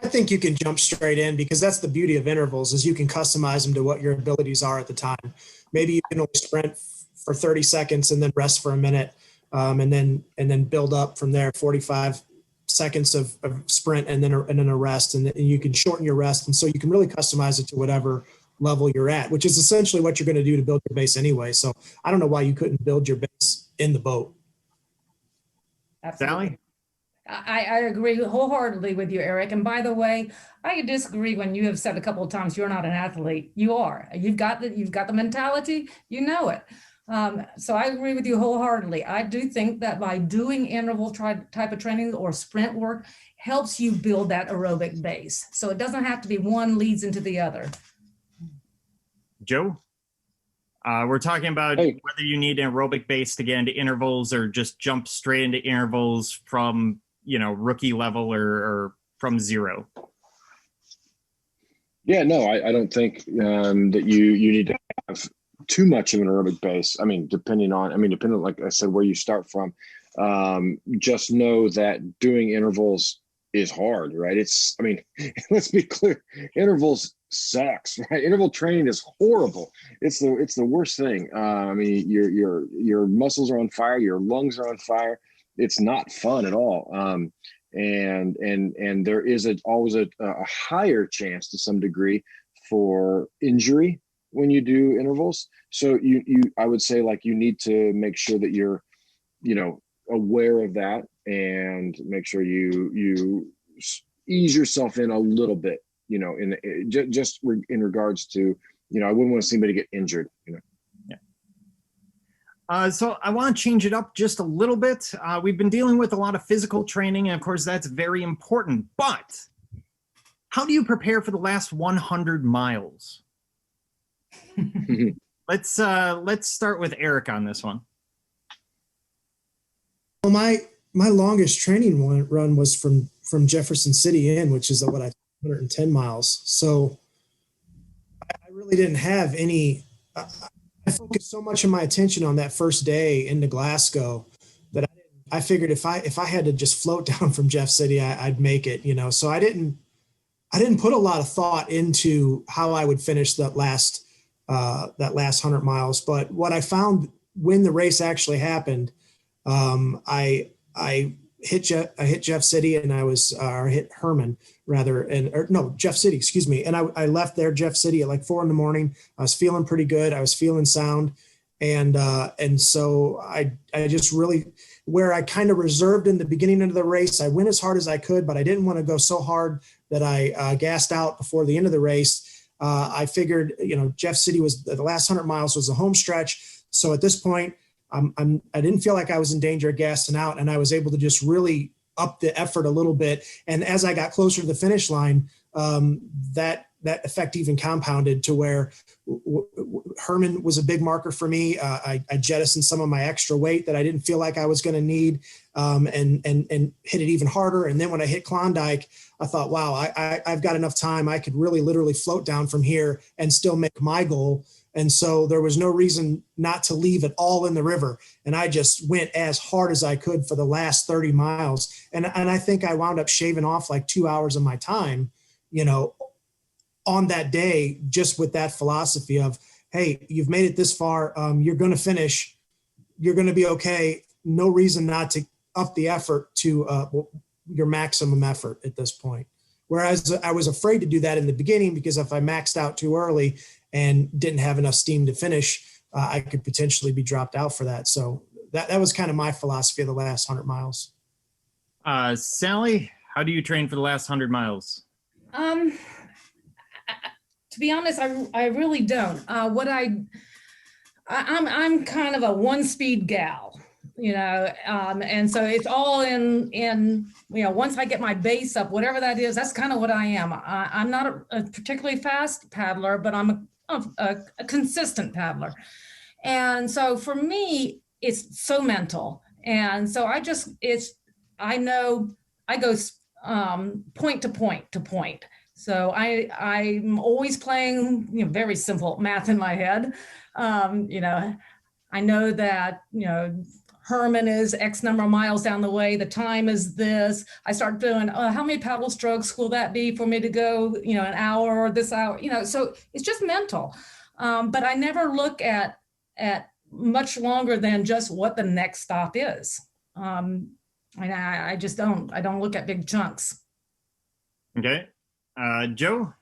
I think you can jump straight in, because that's the beauty of intervals, is you can customize them to what your abilities are at the time. Maybe you can only sprint for 30 seconds and then rest for a minute, and then build up from there, 45 seconds of sprint and then a rest, and you can shorten your rest. And so you can really customize it to whatever level you're at, which is essentially what you're going to do to build your base anyway. So I don't know why you couldn't build your base in the boat. Absolutely. Salli? I agree wholeheartedly with you, Eric. And by the way, I disagree when you have said a couple of times you're not an athlete. You are. You've got the mentality. You know it. So I agree with you wholeheartedly. I do think that by doing interval type of training or sprint work helps you build that aerobic base. So it doesn't have to be one leads into the other. Joe? We're talking about whether you need an aerobic base to get into intervals, or just jump straight into intervals from rookie level or from zero? Yeah, no, I don't think that you need to have too much of an aerobic base. Depending on, like I said, where you start from. Just know that doing intervals is hard, right? Let's be clear, intervals sucks, right? Interval training is horrible. It's the worst thing. Your muscles are on fire, your lungs are on fire. It's not fun at all. And there is always a higher chance to some degree for injury when you do intervals. So I would say, like, you need to make sure that you're, aware of that, and make sure you ease yourself in a little bit, just in regards to, I wouldn't want to see anybody get injured, So I want to change it up just a little bit. We've been dealing with a lot of physical training, and of course that's very important, but how do you prepare for the last 100 miles? Let's start with Eric on this one. Well, my longest training run was from Jefferson City in, which is 110 miles. So I really didn't have any. I focused so much of my attention on that first day into Glasgow that I figured if I had to just float down from Jeff City, I'd make it. So I didn't put a lot of thought into how I would finish that last 100 miles. But what I found when the race actually happened, I hit Jeff City, and I hit Herman rather, Jeff City, excuse me. And I left there, Jeff City, at like 4 a.m. I was feeling pretty good. I was feeling sound. And so I just really, where I kind of reserved in the beginning of the race, I went as hard as I could, but I didn't want to go so hard that I gassed out before the end of the race. I figured, Jeff City was the last 100 miles was a home stretch. So at this point, I didn't feel like I was in danger of gassing out, and I was able to just really up the effort a little bit. And as I got closer to the finish line, that effect even compounded to where Herman was a big marker for me. I jettisoned some of my extra weight that I didn't feel like I was going to need, and hit it even harder. And then when I hit Klondike, I thought, wow, I've got enough time. I could really literally float down from here and still make my goal. And so there was no reason not to leave it all in the river. And I just went as hard as I could for the last 30 miles. And I think I wound up shaving off like 2 hours of my time, on that day, just with that philosophy of, hey, you've made it this far. You're going to finish. You're going to be okay. No reason not to up the effort to your maximum effort at this point. Whereas I was afraid to do that in the beginning, because if I maxed out too early and didn't have enough steam to finish, I could potentially be dropped out for that. So that was kind of my philosophy of the last 100 miles. Salli, how do you train for the last 100 miles? To be honest, I really don't. I'm kind of a one-speed gal, and so it's all in once I get my base up, whatever that is, that's kind of what I am. I'm not a particularly fast paddler, but I'm a consistent paddler. And so for me, it's so mental. And so I know I go point to point to point. So I'm always playing, very simple math in my head. I know that, Herman is X number of miles down the way. The time is this. I start doing, how many paddle strokes will that be for me to go, an hour or this hour, so it's just mental. But I never look at much longer than just what the next stop is. And I just don't look at big chunks. Okay. Joe?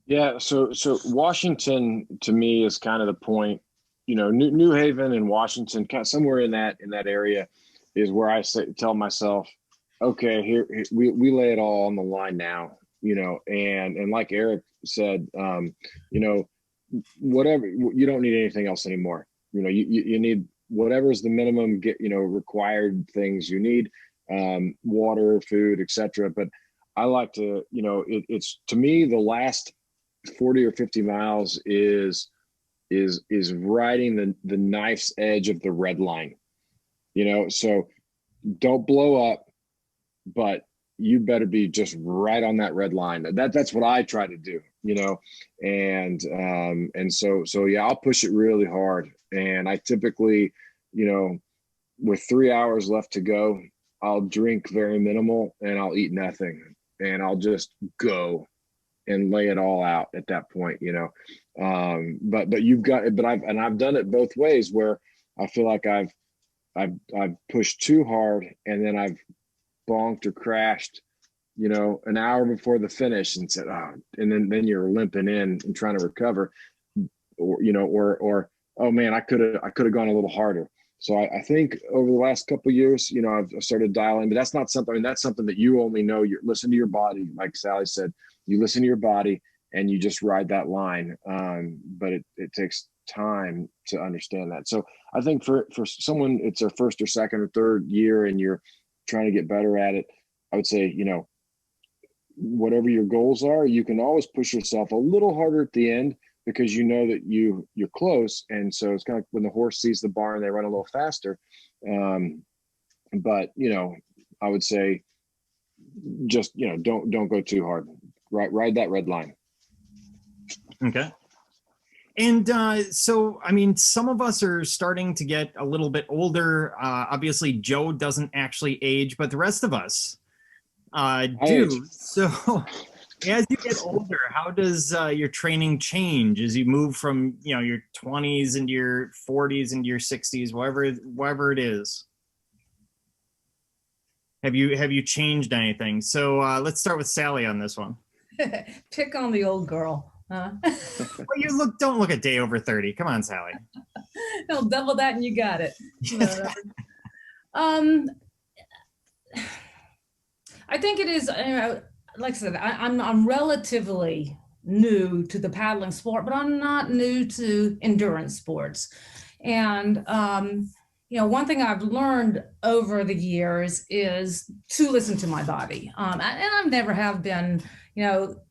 Yeah, so Washington to me is kind of the point. New Haven and Washington, kind of somewhere in that area, is where I tell myself, okay, here we lay it all on the line now. And like Eric said, whatever, you don't need anything else anymore. You need whatever is the minimum required things you need, water, food, etc. But I like to, it's to me, the last 40 or 50 miles is riding the knife's edge of the red line, so don't blow up, but you better be just right on that red line. That's what I try to do, and so yeah, I'll push it really hard. And I typically, with 3 hours left to go, I'll drink very minimal and I'll eat nothing, and I'll just go and lay it all out at that point, but you've got, but I've done it both ways, where I feel like I've pushed too hard and then I've bonked or crashed, an hour before the finish, and said, oh, and then you're limping in and trying to recover, or oh man, I could have gone a little harder. So I think over the last couple of years, I've started dialing, but that's not something. I mean, that's something that you only know. You listen to your body, like Salli said. You listen to your body, and you just ride that line. But it takes time to understand that. So I think for someone, it's their first or second or third year, and you're trying to get better at it, I would say, whatever your goals are, you can always push yourself a little harder at the end, because you know that you're close. And so it's kind of when the horse sees the barn, they run a little faster. But I would say just, don't go too hard. Ride that red line. Okay. And so, I mean, some of us are starting to get a little bit older. Obviously, Joe doesn't actually age, but the rest of us do. So as you get older, how does your training change as you move from, your 20s into your 40s into your 60s, whatever it is? Have you changed anything? So let's start with Salli on this one. Pick on the old girl. Huh? Well, don't look a day over 30. Come on, Salli. No, double that and you got it. I think it is, like I said, I'm relatively new to the paddling sport, but I'm not new to endurance sports. And, one thing I've learned over the years is to listen to my body. And I've never have been,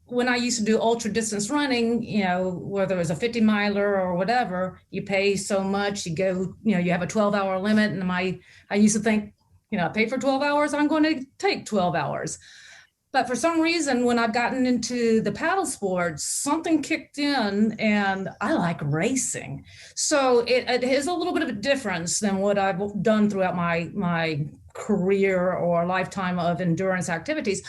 when I used to do ultra distance running, whether it was a 50 miler or whatever, you pay so much, you go, you have a 12-hour limit. And I used to think, I pay for 12 hours, I'm going to take 12 hours. But for some reason, when I've gotten into the paddle sports, something kicked in and I like racing. So it is a little bit of a difference than what I've done throughout my career or lifetime of endurance activities.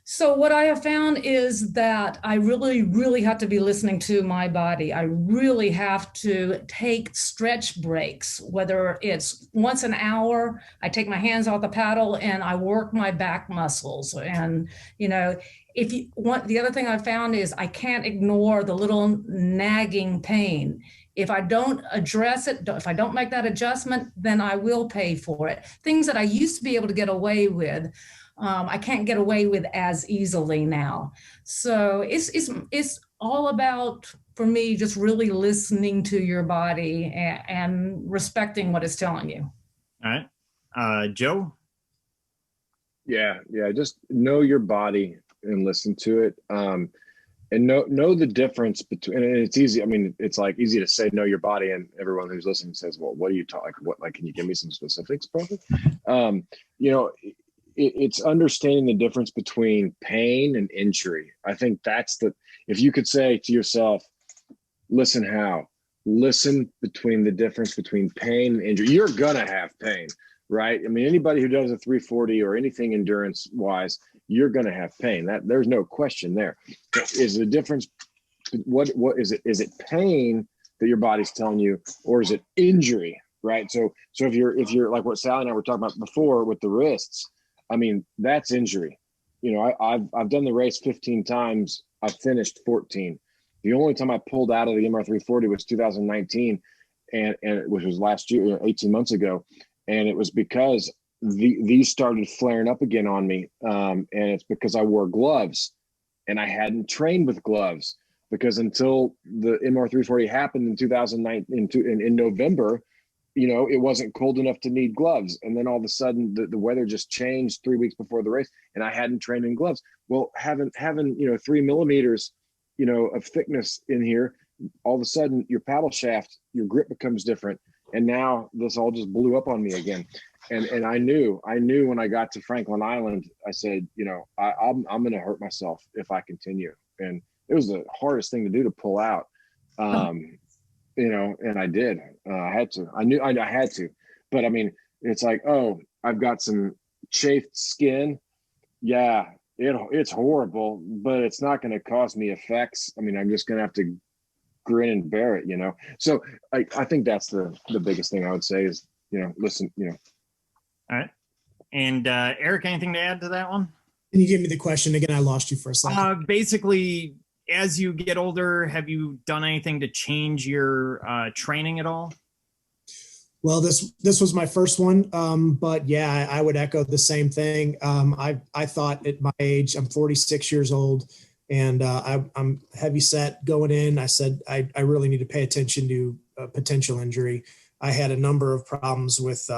So what I have found is that I really, really have to be listening to my body. I really have to take stretch breaks, whether it's once an hour, I take my hands off the paddle and I work my back muscles. And, if you want, the other thing I found is I can't ignore the little nagging pain. If I don't address it, if I don't make that adjustment, then I will pay for it. Things that I used to be able to get away with, I can't get away with as easily now. So it's all about, for me, just really listening to your body and respecting what it's telling you. All right. Joe? Yeah. Just know your body and listen to it. And know the difference between, and it's easy. I mean, it's like easy to say know your body, and everyone who's listening says, well, what are you talking? Like, can you give me some specifics, probably? It's understanding the difference between pain and injury. I think if you could say to yourself, listen between the difference between pain and injury, you're going to have pain, right? I mean, anybody who does a 340 or anything endurance wise, you're going to have pain. There's no question there. Is the difference, what is it? Is it pain that your body's telling you, or is it injury, right? So if you're like what Salli and I were talking about before with the wrists, I mean, that's injury. I've done the race 15 times. I've finished 14. The only time I pulled out of the MR340 was 2019, and which was last year, 18 months ago. And it was because these started flaring up again on me. And it's because I wore gloves and I hadn't trained with gloves, because until the MR340 happened in 2009, in November, it wasn't cold enough to need gloves. And then all of a sudden the weather just changed 3 weeks before the race and I hadn't trained in gloves. Well, having 3 millimeters, of thickness in here, all of a sudden your paddle shaft, your grip becomes different. And now this all just blew up on me again. And I knew when I got to Franklin Island, I said, you know, I'm going to hurt myself if I continue. And it was the hardest thing to do, to pull out. You know, and I did. I had to. I knew I had to. But I mean, it's like, oh, I've got some chafed skin. Yeah, it's horrible, but it's not going to cause me effects. I mean, I'm just going to have to grin and bear it, you know. So I think that's the biggest thing I would say is, you know, listen, you know. All right. And Eric, anything to add to that one? Can you give me the question again? I lost you for a second. Basically, as you get older, have you done anything to change your training at all? Well, this was my first one, but yeah, I would echo the same thing. I thought at my age, I'm 46 years old, and I'm heavy set going in. I said I really need to pay attention to potential injury. I had a number of problems with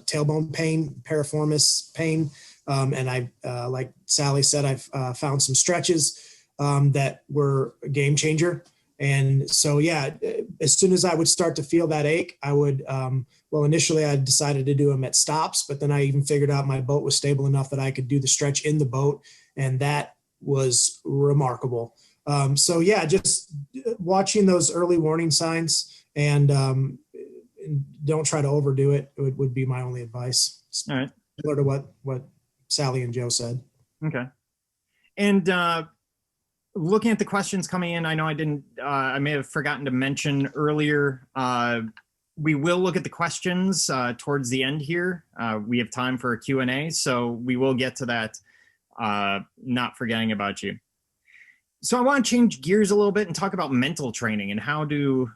tailbone pain, piriformis pain, and I like Salli said, I've found some stretches that were a game changer. And so, yeah, as soon as I would start to feel that ache, I would, well, initially I decided to do them at stops, but then I even figured out my boat was stable enough that I could do the stretch in the boat. And that was remarkable. So yeah, just watching those early warning signs and don't try to overdo it would be my only advice. All right. Similar to what Salli and Joe said. Okay. And looking at the questions coming in, I know I may have forgotten to mention earlier, we will look at the questions towards the end here. We have time for a Q&A, so we will get to that, not forgetting about you. So I want to change gears a little bit and talk about mental training and how to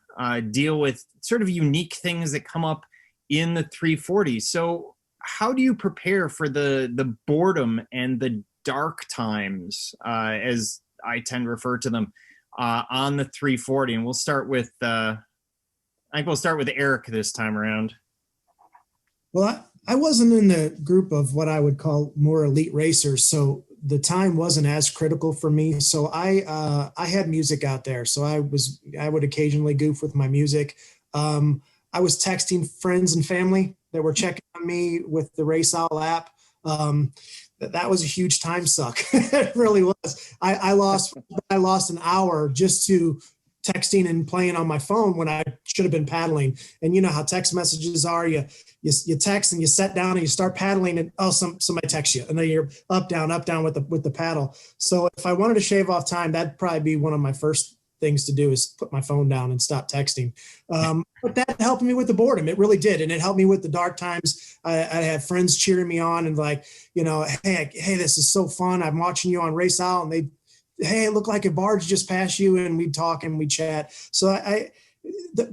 deal with sort of unique things that come up in the 340. So how do you prepare for the boredom and the dark times, as I tend to refer to them, on the 340? And we'll start with, I think we'll start with Eric this time around. Well, I wasn't in the group of what I would call more elite racers, so the time wasn't as critical for me. So I had music out there, so I would occasionally goof with my music. I was texting friends and family that were checking on me with the Race Owl app. That was a huge time suck. It really was. I lost an hour just to texting and playing on my phone when I should have been paddling. And you know how text messages are. You text and you sit down and you start paddling and somebody texts you and then you're up down with the paddle. So if I wanted to shave off time, that'd probably be one of my first things to do is put my phone down and stop texting. But that helped me with the boredom. It really did. And it helped me with the dark times. I had friends cheering me on and like, you know, hey, this is so fun. I'm watching you on Race Out, and hey, it looked like a barge just passed you, and we'd talk and we'd chat. So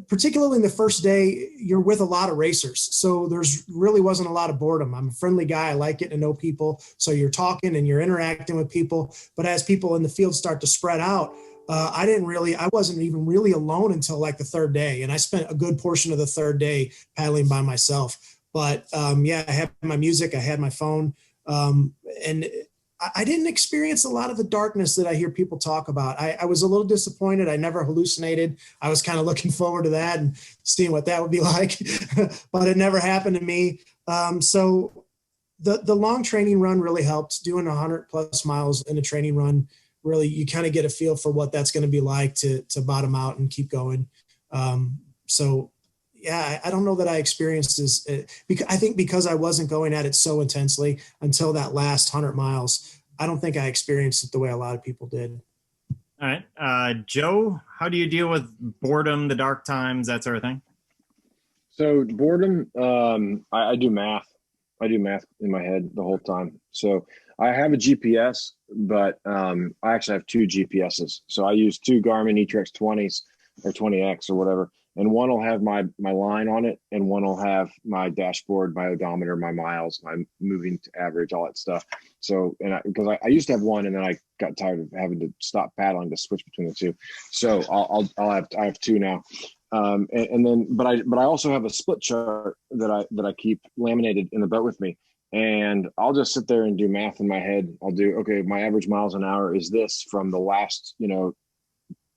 particularly in the first day, you're with a lot of racers. So there's really wasn't a lot of boredom. I'm a friendly guy. I like getting to know people. So you're talking and you're interacting with people. But as people in the field start to spread out, I wasn't even really alone until like the third day. And I spent a good portion of the third day paddling by myself. But yeah, I had my music, I had my phone, and I didn't experience a lot of the darkness that I hear people talk about. I was a little disappointed. I never hallucinated. I was kind of looking forward to that and seeing what that would be like, but it never happened to me. So the long training run really helped. Doing 100+ miles in a training run, really, you kind of get a feel for what that's going to be like to bottom out and keep going. So yeah, I don't know that I experienced this because I think because I wasn't going at it so intensely until that last 100 miles, I don't think I experienced it the way a lot of people did. All right. Joe, how do you deal with boredom, the dark times, that sort of thing? So boredom, I do math. I do math in my head the whole time. So I have a GPS, but I actually have two GPSs. So I use two Garmin eTrex 20s or 20X or whatever. And one will have my line on it, and one will have my dashboard, my odometer, my miles, my moving to average, all that stuff. So, and because I used to have one, and then I got tired of having to stop paddling to switch between the two. So I have two now. And then, but I also have a split chart that I keep laminated in the boat with me. And I'll just sit there and do math in my head. I'll do, okay, my average miles an hour is this from the last,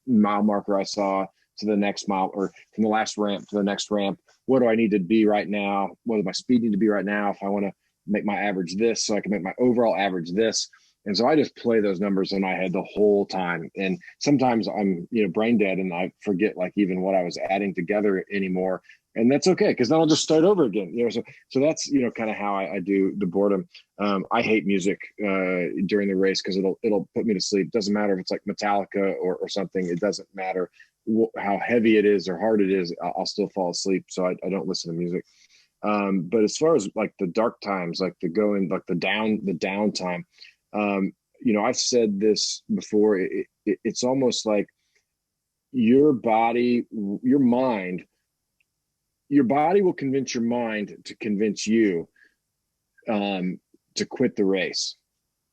mile marker I saw to the next mile, or from the last ramp to the next ramp. What do I need to be right now? What does my speed need to be right now? If I want to make my average this, so I can make my overall average this. And so I just play those numbers in my head the whole time. And sometimes I'm, brain dead and I forget like even what I was adding together anymore. And that's okay, because then I'll just start over again. So that's kind of how I do the boredom. I hate music during the race because it'll put me to sleep. Doesn't matter if it's like Metallica or something. It doesn't matter how heavy it is or hard it is. I'll still fall asleep. So I don't listen to music. But as far as like the dark times, like the downtime, I've said this before. It's almost like your body will convince your mind to convince you to quit the race,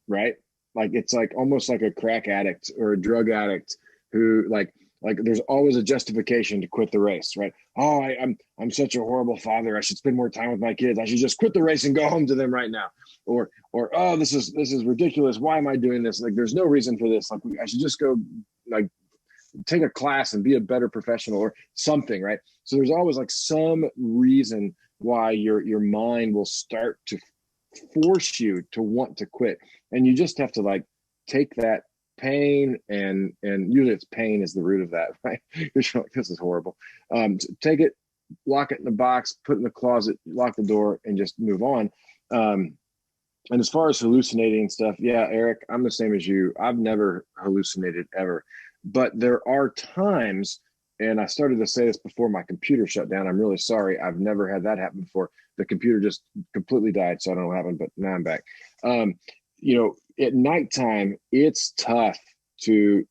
right? Like it's like almost like a crack addict or a drug addict who like there's always a justification to quit the race, right? Oh, I'm such a horrible father. I should spend more time with my kids. I should just quit the race and go home to them right now. Or oh, this is ridiculous. Why am I doing this? Like there's no reason for this. Like I should just go like take a class and be a better professional or something, right? So there's always like some reason why your mind will start to force you to want to quit. And you just have to like take that pain and usually it's pain is the root of that, right? You're like, this is horrible. Take it, lock it in the box, put it in the closet, lock the door, and just move on. And as far as hallucinating and stuff, yeah, Eric, I'm the same as you. I've never hallucinated ever, but there are times, and I started to say this before my computer shut down. I'm really sorry. I've never had that happen before. The computer just completely died, so I don't know what happened, but now I'm back. At nighttime, it's tough to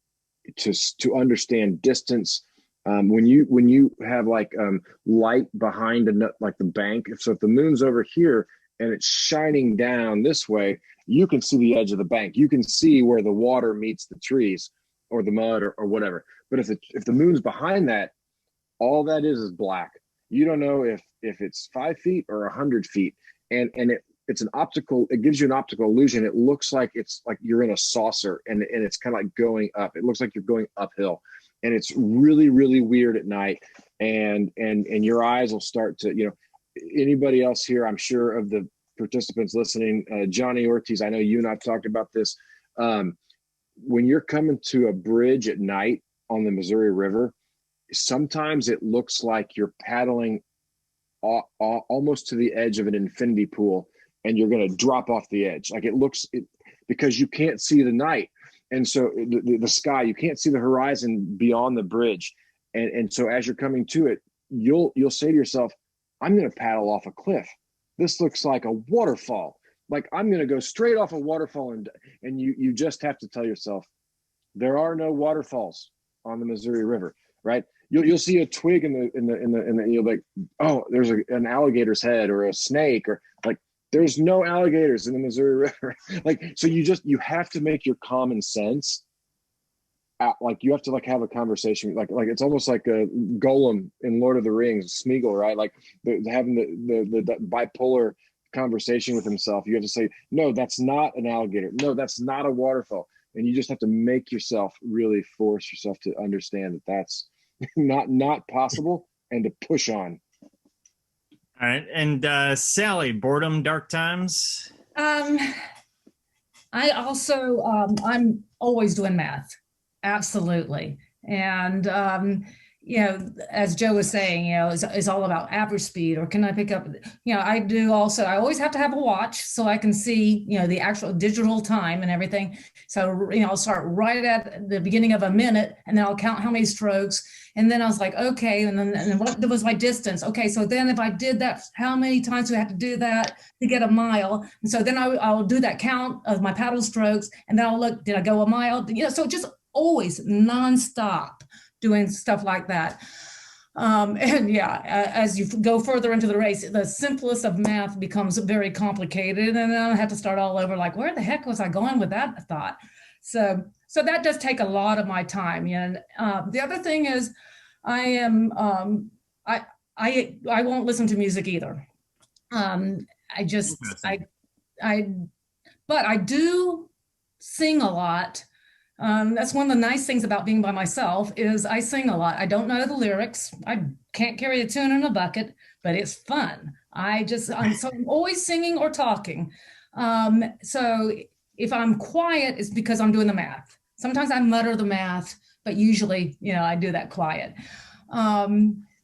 understand distance. When you have like light behind like the bank, so if the moon's over here and it's shining down this way, you can see the edge of the bank. You can see where the water meets the trees or the mud or whatever. But if the moon's behind that, all that is black. You don't know if it's 5 feet or 100 feet, and it's an optical. It gives you an optical illusion. It looks like it's like you're in a saucer, and it's kind of like going up. It looks like you're going uphill, and it's really, really weird at night. And your eyes will start to, anybody else here, I'm sure of the participants listening, Johnny Ortiz, I know you and I've talked about this. When you're coming to a bridge at night on the Missouri River, sometimes it looks like you're paddling almost to the edge of an infinity pool, and you're going to drop off the edge. Like because you can't see the night. And so the sky, you can't see the horizon beyond the bridge. And so as you're coming to it, you'll say to yourself, I'm going to paddle off a cliff. This looks like a waterfall. Like I'm going to go straight off a waterfall. And you just have to tell yourself, there are no waterfalls on the Missouri River, right? You'll see a twig in the you'll be like, oh, there's an alligator's head or a snake, or like there's no alligators in the Missouri River. Like, so you have to make your common sense. Like you have to like have a conversation, like it's almost like a Golem in Lord of the Rings, Smeagol, right? Like having the bipolar conversation with himself. You have to say, no, that's not an alligator. No, that's not a waterfall. And you just have to make yourself really force yourself to understand that that's not possible, and to push on. All right. And Salli, boredom, dark times? I also, I'm always doing math. Absolutely. And, as Joe was saying, it's all about average speed, or can I pick up, I always have to have a watch so I can see, the actual digital time and everything. So, I'll start right at the beginning of a minute, and then I'll count how many strokes. And then I was like, okay. And then what was my distance? Okay. So then if I did that, how many times do I have to do that to get a mile? And so then I'll do that count of my paddle strokes, and then I'll look, did I go a mile? So just always nonstop doing stuff like that. As you go further into the race, the simplest of math becomes very complicated, and then I have to start all over. Like, where the heck was I going with that thought? So that does take a lot of my time. And the other thing is, I won't listen to music either. But I do sing a lot. That's one of the nice things about being by myself is I sing a lot. I don't know the lyrics. I can't carry a tune in a bucket, but it's fun. I'm always singing or talking. So if I'm quiet, it's because I'm doing the math. Sometimes I mutter the math, but usually, I do that quiet.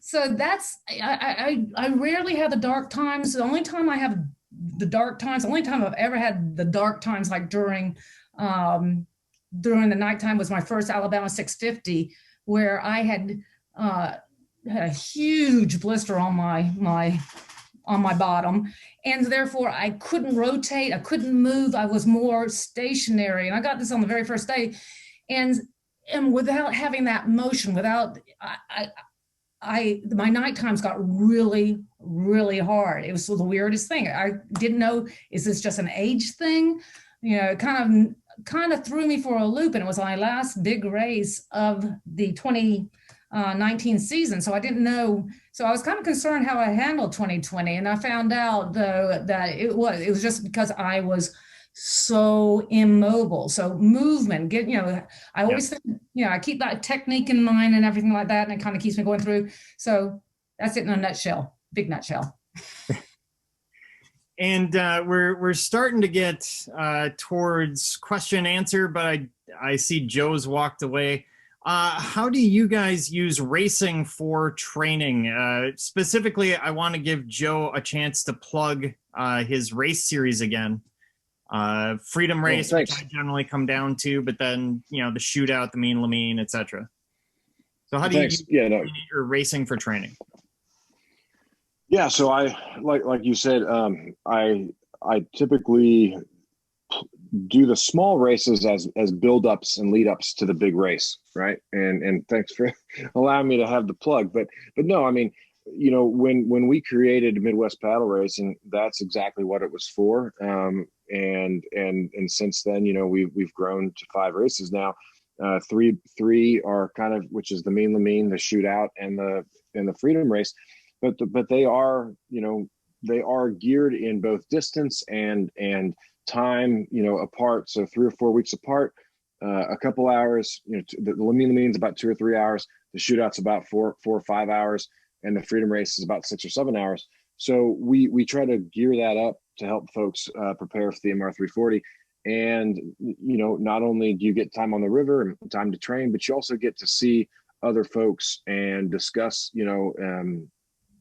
So I rarely have the dark times. The only time I have the dark times, the only time I've ever had the dark times, like during the nighttime, was my first Alabama 650, where I had a huge blister on my bottom, and therefore I couldn't rotate, I couldn't move, I was more stationary. And I got this on the very first day, and without having that motion, my night times got really, really hard. It was the weirdest thing. I didn't know, is this just an age thing? It kind of threw me for a loop, and it was my last big race of the 2019 season. So I didn't know. So I was kind of concerned how I handled 2020. And I found out, though, that it was just because I was so immobile. So movement, I always think, I keep that technique in mind and everything like that. And it kind of keeps me going through. So that's it in a nutshell, big nutshell. And we're starting to get towards question and answer, but I see Joe's walked away. How do you guys use racing for training? Specifically, I want to give Joe a chance to plug his race series again. Freedom Race, which I generally come down to, but then, the shootout, the Mean Lamine, etc. So how do you use your racing for training? Yeah, so I like you said, I typically do the small races as build-ups and lead-ups to the big race, right? And thanks for allowing me to have the plug. But no, I mean, when we created Midwest Paddle Racing, that's exactly what it was for. And since then, we've grown to 5 races now. Three are kind of, which is the Mean Lamine, the shootout, and the Freedom Race. But they are, they are geared in both distance and time, apart. So 3 or 4 weeks apart, a couple hours. The Mean Lamine's about 2 or 3 hours. The shootout's about 4 or 5 hours, and the Freedom Race is about 6 or 7 hours. So we try to gear that up to help folks prepare for the MR340. And not only do you get time on the river and time to train, but you also get to see other folks and discuss,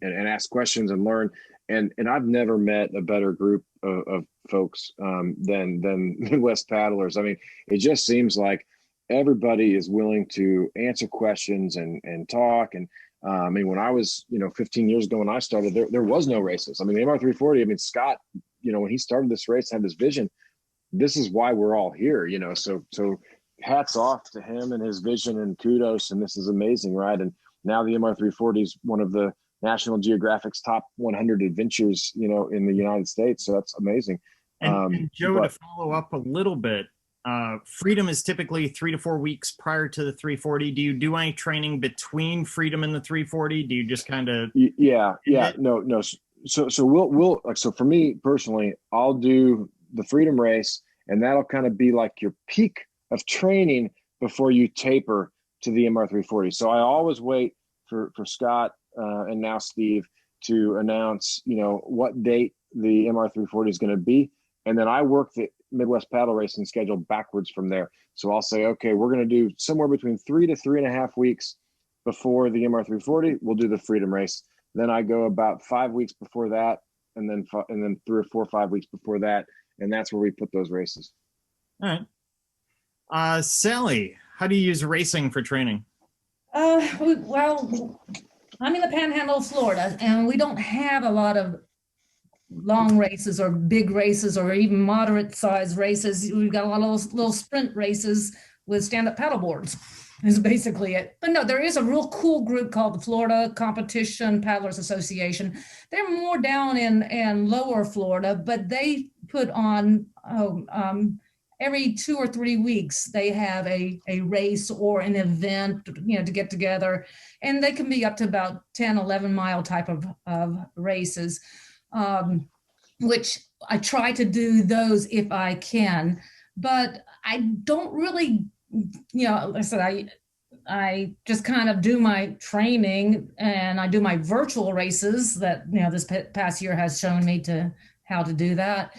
and ask questions and learn. And I've never met a better group of folks than Midwest paddlers. I mean, it just seems like everybody is willing to answer questions and talk. And I mean, when I was, 15 years ago when I started, there was no races. I mean, the MR340, I mean, Scott, when he started this race, had this vision. This is why we're all here, so hats off to him and his vision, and kudos. And this is amazing, right? And now the MR340 is one of the National Geographic's top 100 adventures, in the United States. So that's amazing. And Joe, to follow up a little bit, Freedom is typically 3 to 4 weeks prior to the 340. Do you do any training between Freedom and the 340? Do you just kind of? Yeah. No. So we'll like, so for me personally, I'll do the Freedom Race, and that'll kind of be like your peak of training before you taper to the MR340. So I always wait for Scott and now Steve to announce, what date the MR340 is going to be. And then I work the Midwest Paddle Racing schedule backwards from there. So I'll say, okay, we're going to do somewhere between 3 to 3.5 weeks before the MR340. We'll do the Freedom Race. Then I go about 5 weeks before that, and then 3 or 4 or 5 weeks before that. And that's where we put those races. All right. Salli, how do you use racing for training? Well, I'm in the Panhandle of Florida, and we don't have a lot of long races or big races or even moderate size races. We've got a lot of little sprint races with stand-up paddle boards is basically it. But no, there is a real cool group called the Florida Competition Paddlers Association. They're more down in lower Florida, but they put on every 2 or 3 weeks, they have a race or an event, to get together. And they can be up to about 10, 11 mile type of races, which I try to do those if I can. But I don't really like I said, I just kind of do my training, and I do my virtual races that, this past year has shown me how to do that.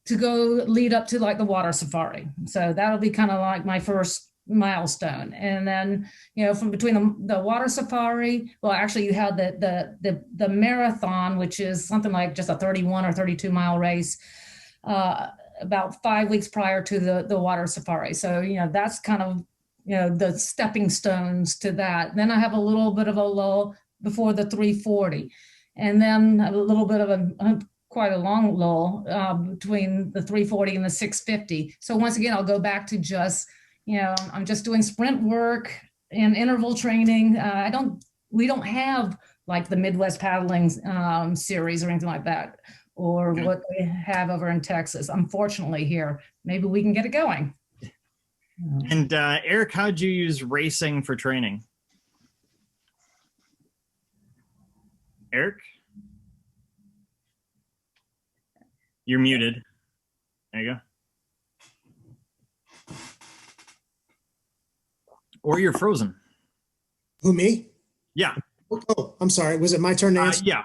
To go lead up to like the water safari. So that'll be kind of like my first milestone. And then, from between the water safari, well, actually you had the marathon, which is something like just a 31 or 32 mile race, about 5 weeks prior to the water safari. So, that's kind of, the stepping stones to that. Then I have a little bit of a lull before the 340, and then a little bit of quite a long lull between the 340 and the 650. So once again, I'll go back to just, I'm just doing sprint work and interval training. We don't have like the Midwest paddling series or anything like that, or what they have over in Texas, unfortunately here. Maybe we can get it going. And Eric, how'd you use racing for training? Eric? You're muted. There you go. Or you're frozen. Who, me? Yeah. Oh, I'm sorry. Was it my turn to answer? Yeah.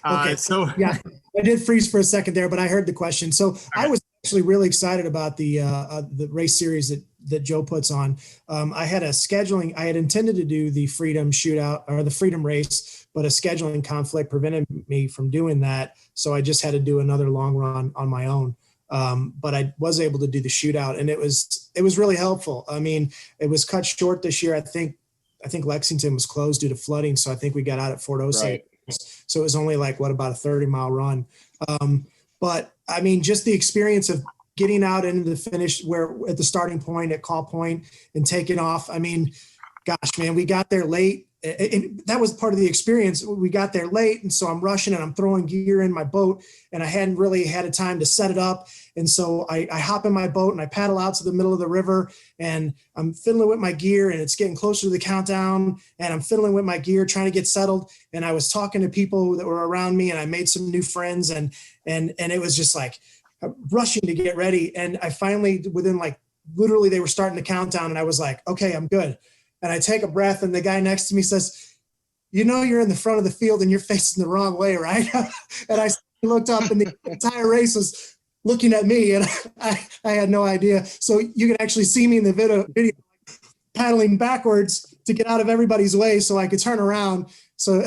Okay. So yeah, I did freeze for a second there, but I heard the question. So I was actually really excited about the race series that Joe puts on. I had intended to do the Freedom Shootout or the Freedom Race, but a scheduling conflict prevented me from doing that. So I just had to do another long run on my own. But I was able to do the shootout, and it was really helpful. I mean, it was cut short this year. I think Lexington was closed due to flooding. So I think we got out at Fort Osage. Right. So it was only like, about a 30-mile run. But I mean, just the experience of getting out into the finish where at the starting point at call point and taking off. I mean, gosh, man, we got there late. And that was part of the experience. We got there late, and so I'm rushing and I'm throwing gear in my boat, and I hadn't really had a time to set it up. And so I hop in my boat and I paddle out to the middle of the river, and I'm fiddling with my gear, and it's getting closer to the countdown, and I'm fiddling with my gear trying to get settled. And I was talking to people that were around me, and I made some new friends, and it was just like rushing to get ready. And I finally, within like literally they were starting to count down, and I was like, okay, I'm good. And I take a breath, and the guy next to me says, you're in the front of the field and you're facing the wrong way, right? And I looked up, and the entire race was looking at me, and I had no idea. So you can actually see me in the video paddling backwards to get out of everybody's way so I could turn around. So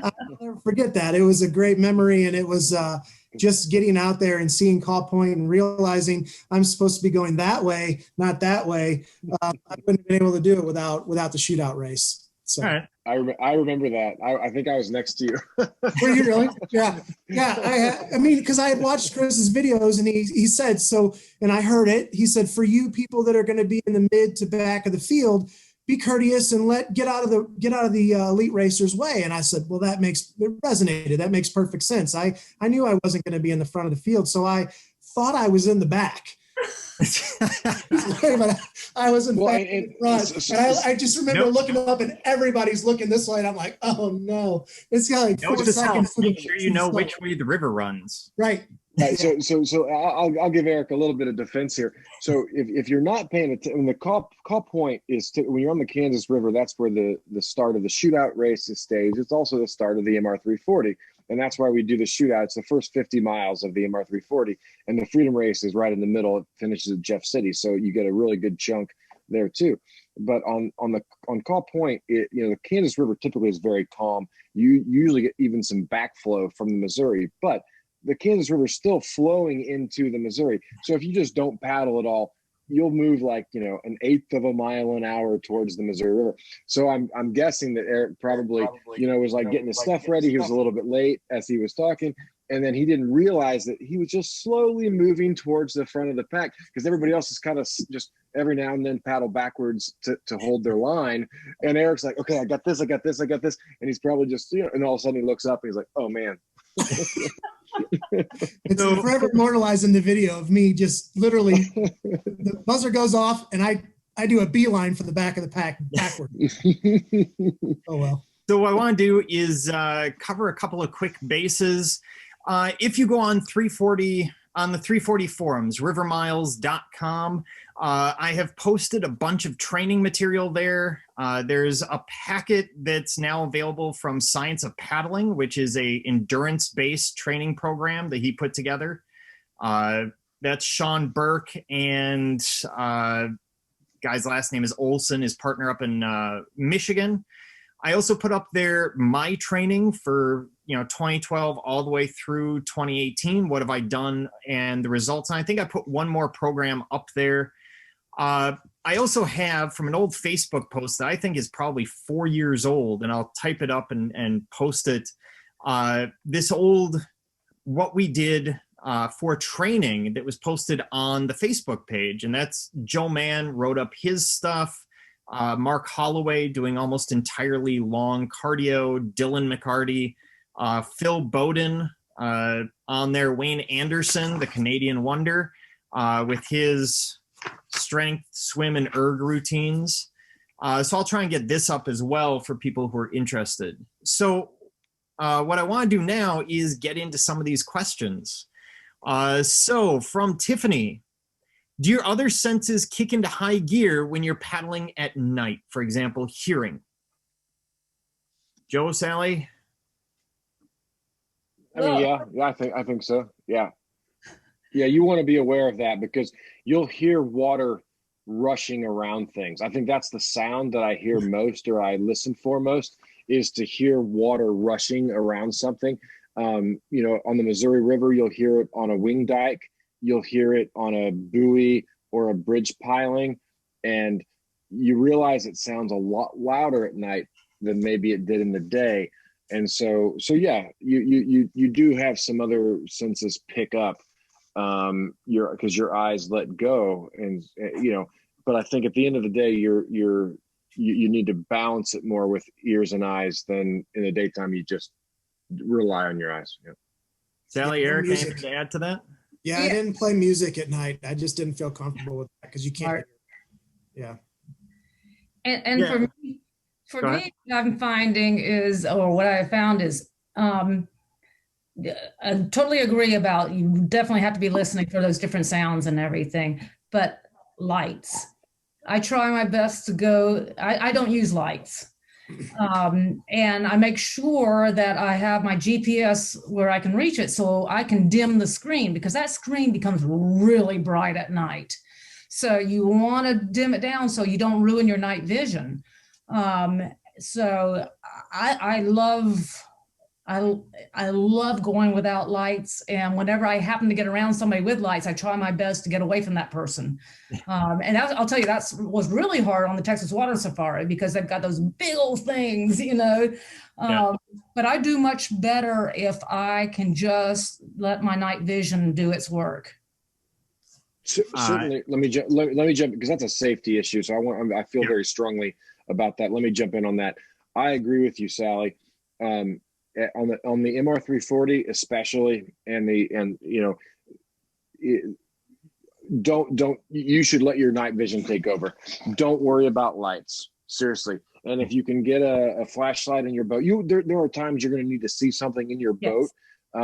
I'll never forget that. It was a great memory, and it was just getting out there and seeing call point and realizing I'm supposed to be going that way, not that way. I wouldn't have been able to do it without the shootout race. So right. I remember that. I think I was next to you. Were you really? Yeah. I mean, because I had watched Chris's videos, and he said so, and I heard it. He said, for you people that are going to be in the mid to back of the field, be courteous and get out of the elite racers' way. And I said, well, it resonated. That makes perfect sense. I knew I wasn't going to be in the front of the field, so I thought I was in the back. But I was in fact in front. And I just remember looking up, and everybody's looking this way, and I'm like, oh no, it's got like 4 seconds. Make sure you know which way the river runs. Right. Right. So I'll give Eric a little bit of defense here. So if you're not paying attention, the call point is when you're on the Kansas River, that's where the start of the shootout race is staged. It's also the start of the MR340. And that's why we do the shootout. It's the first 50 miles of the MR340, and the Freedom Race is right in the middle. It finishes at Jeff City. So you get a really good chunk there too. But on call point, the Kansas River typically is very calm. You usually get even some backflow from the Missouri, but the Kansas River is still flowing into the Missouri. So if you just don't paddle at all, you'll move like, an eighth of a mile an hour towards the Missouri River. So I'm guessing that Eric probably was like getting his stuff ready. He was a little bit late as he was talking. And then he didn't realize that he was just slowly moving towards the front of the pack, because everybody else is kind of just every now and then paddle backwards to hold their line. And Eric's like, okay, I got this. And he's probably just, and all of a sudden he looks up and he's like, oh man. It's forever immortalized in the video of me just literally the buzzer goes off and I do a beeline for the back of the pack backward. Oh well. So what I want to do is cover a couple of quick bases. If you go on 340 on the 340 forums, rivermiles.com. I have posted a bunch of training material there. There's a packet that's now available from Science of Paddling, which is a endurance-based training program that he put together. That's Sean Burke, and guy's last name is Olson, his partner up in Michigan. I also put up there my training for 2012 all the way through 2018. What have I done and the results? And I think I put one more program up there. I also have from an old Facebook post that I think is probably 4 years old, and I'll type it up and post it. This old what we did for training that was posted on the Facebook page, and that's Joe Mann wrote up his stuff. Mark Holloway doing almost entirely long cardio, Dylan McCarty, Phil Bowden on there, Wayne Anderson, the Canadian Wonder, with his strength, swim, and erg routines. So I'll try and get this up as well for people who are interested. So what I want to do now is get into some of these questions. So from Tiffany, do your other senses kick into high gear when you're paddling at night? For example, hearing. Joe, Sally? I mean, yeah, I think so. Yeah. Yeah, you want to be aware of that because you'll hear water rushing around things. I think that's the sound that I hear most, or I listen for most, is to hear water rushing around something. On the Missouri River, you'll hear it on a wing dike. You'll hear it on a buoy or a bridge piling, and you realize it sounds a lot louder at night than maybe it did in the day. And so yeah, you do have some other senses pick up because your eyes let go, and but I think at the end of the day, you need to balance it more with ears and eyes than in the daytime. You just rely on your eyes. Yeah. Sally, Eric, anything to add to that? Yeah, I didn't play music at night. I just didn't feel comfortable with that because you can't. Yeah. And Yeah. for me, what I'm finding is, or what I found is, I totally agree about you definitely have to be listening for those different sounds and everything, but lights. I try my best to go, I don't use lights. And I make sure that I have my GPS where I can reach it so I can dim the screen, because that screen becomes really bright at night. So you want to dim it down so you don't ruin your night vision. So I love going without lights, and whenever I happen to get around somebody with lights, I try my best to get away from that person. And I'll tell you, that was really hard on the Texas Water Safari because they've got those big old things, But I do much better if I can just let my night vision do its work. Certainly, let me jump because that's a safety issue. So I feel very strongly about that. Let me jump in on that. I agree with you, Sally. On the MR340 especially, you should let your night vision take over. Don't worry about lights, seriously. And if you can get a flashlight in your boat, there are times you're going to need to see something in your boat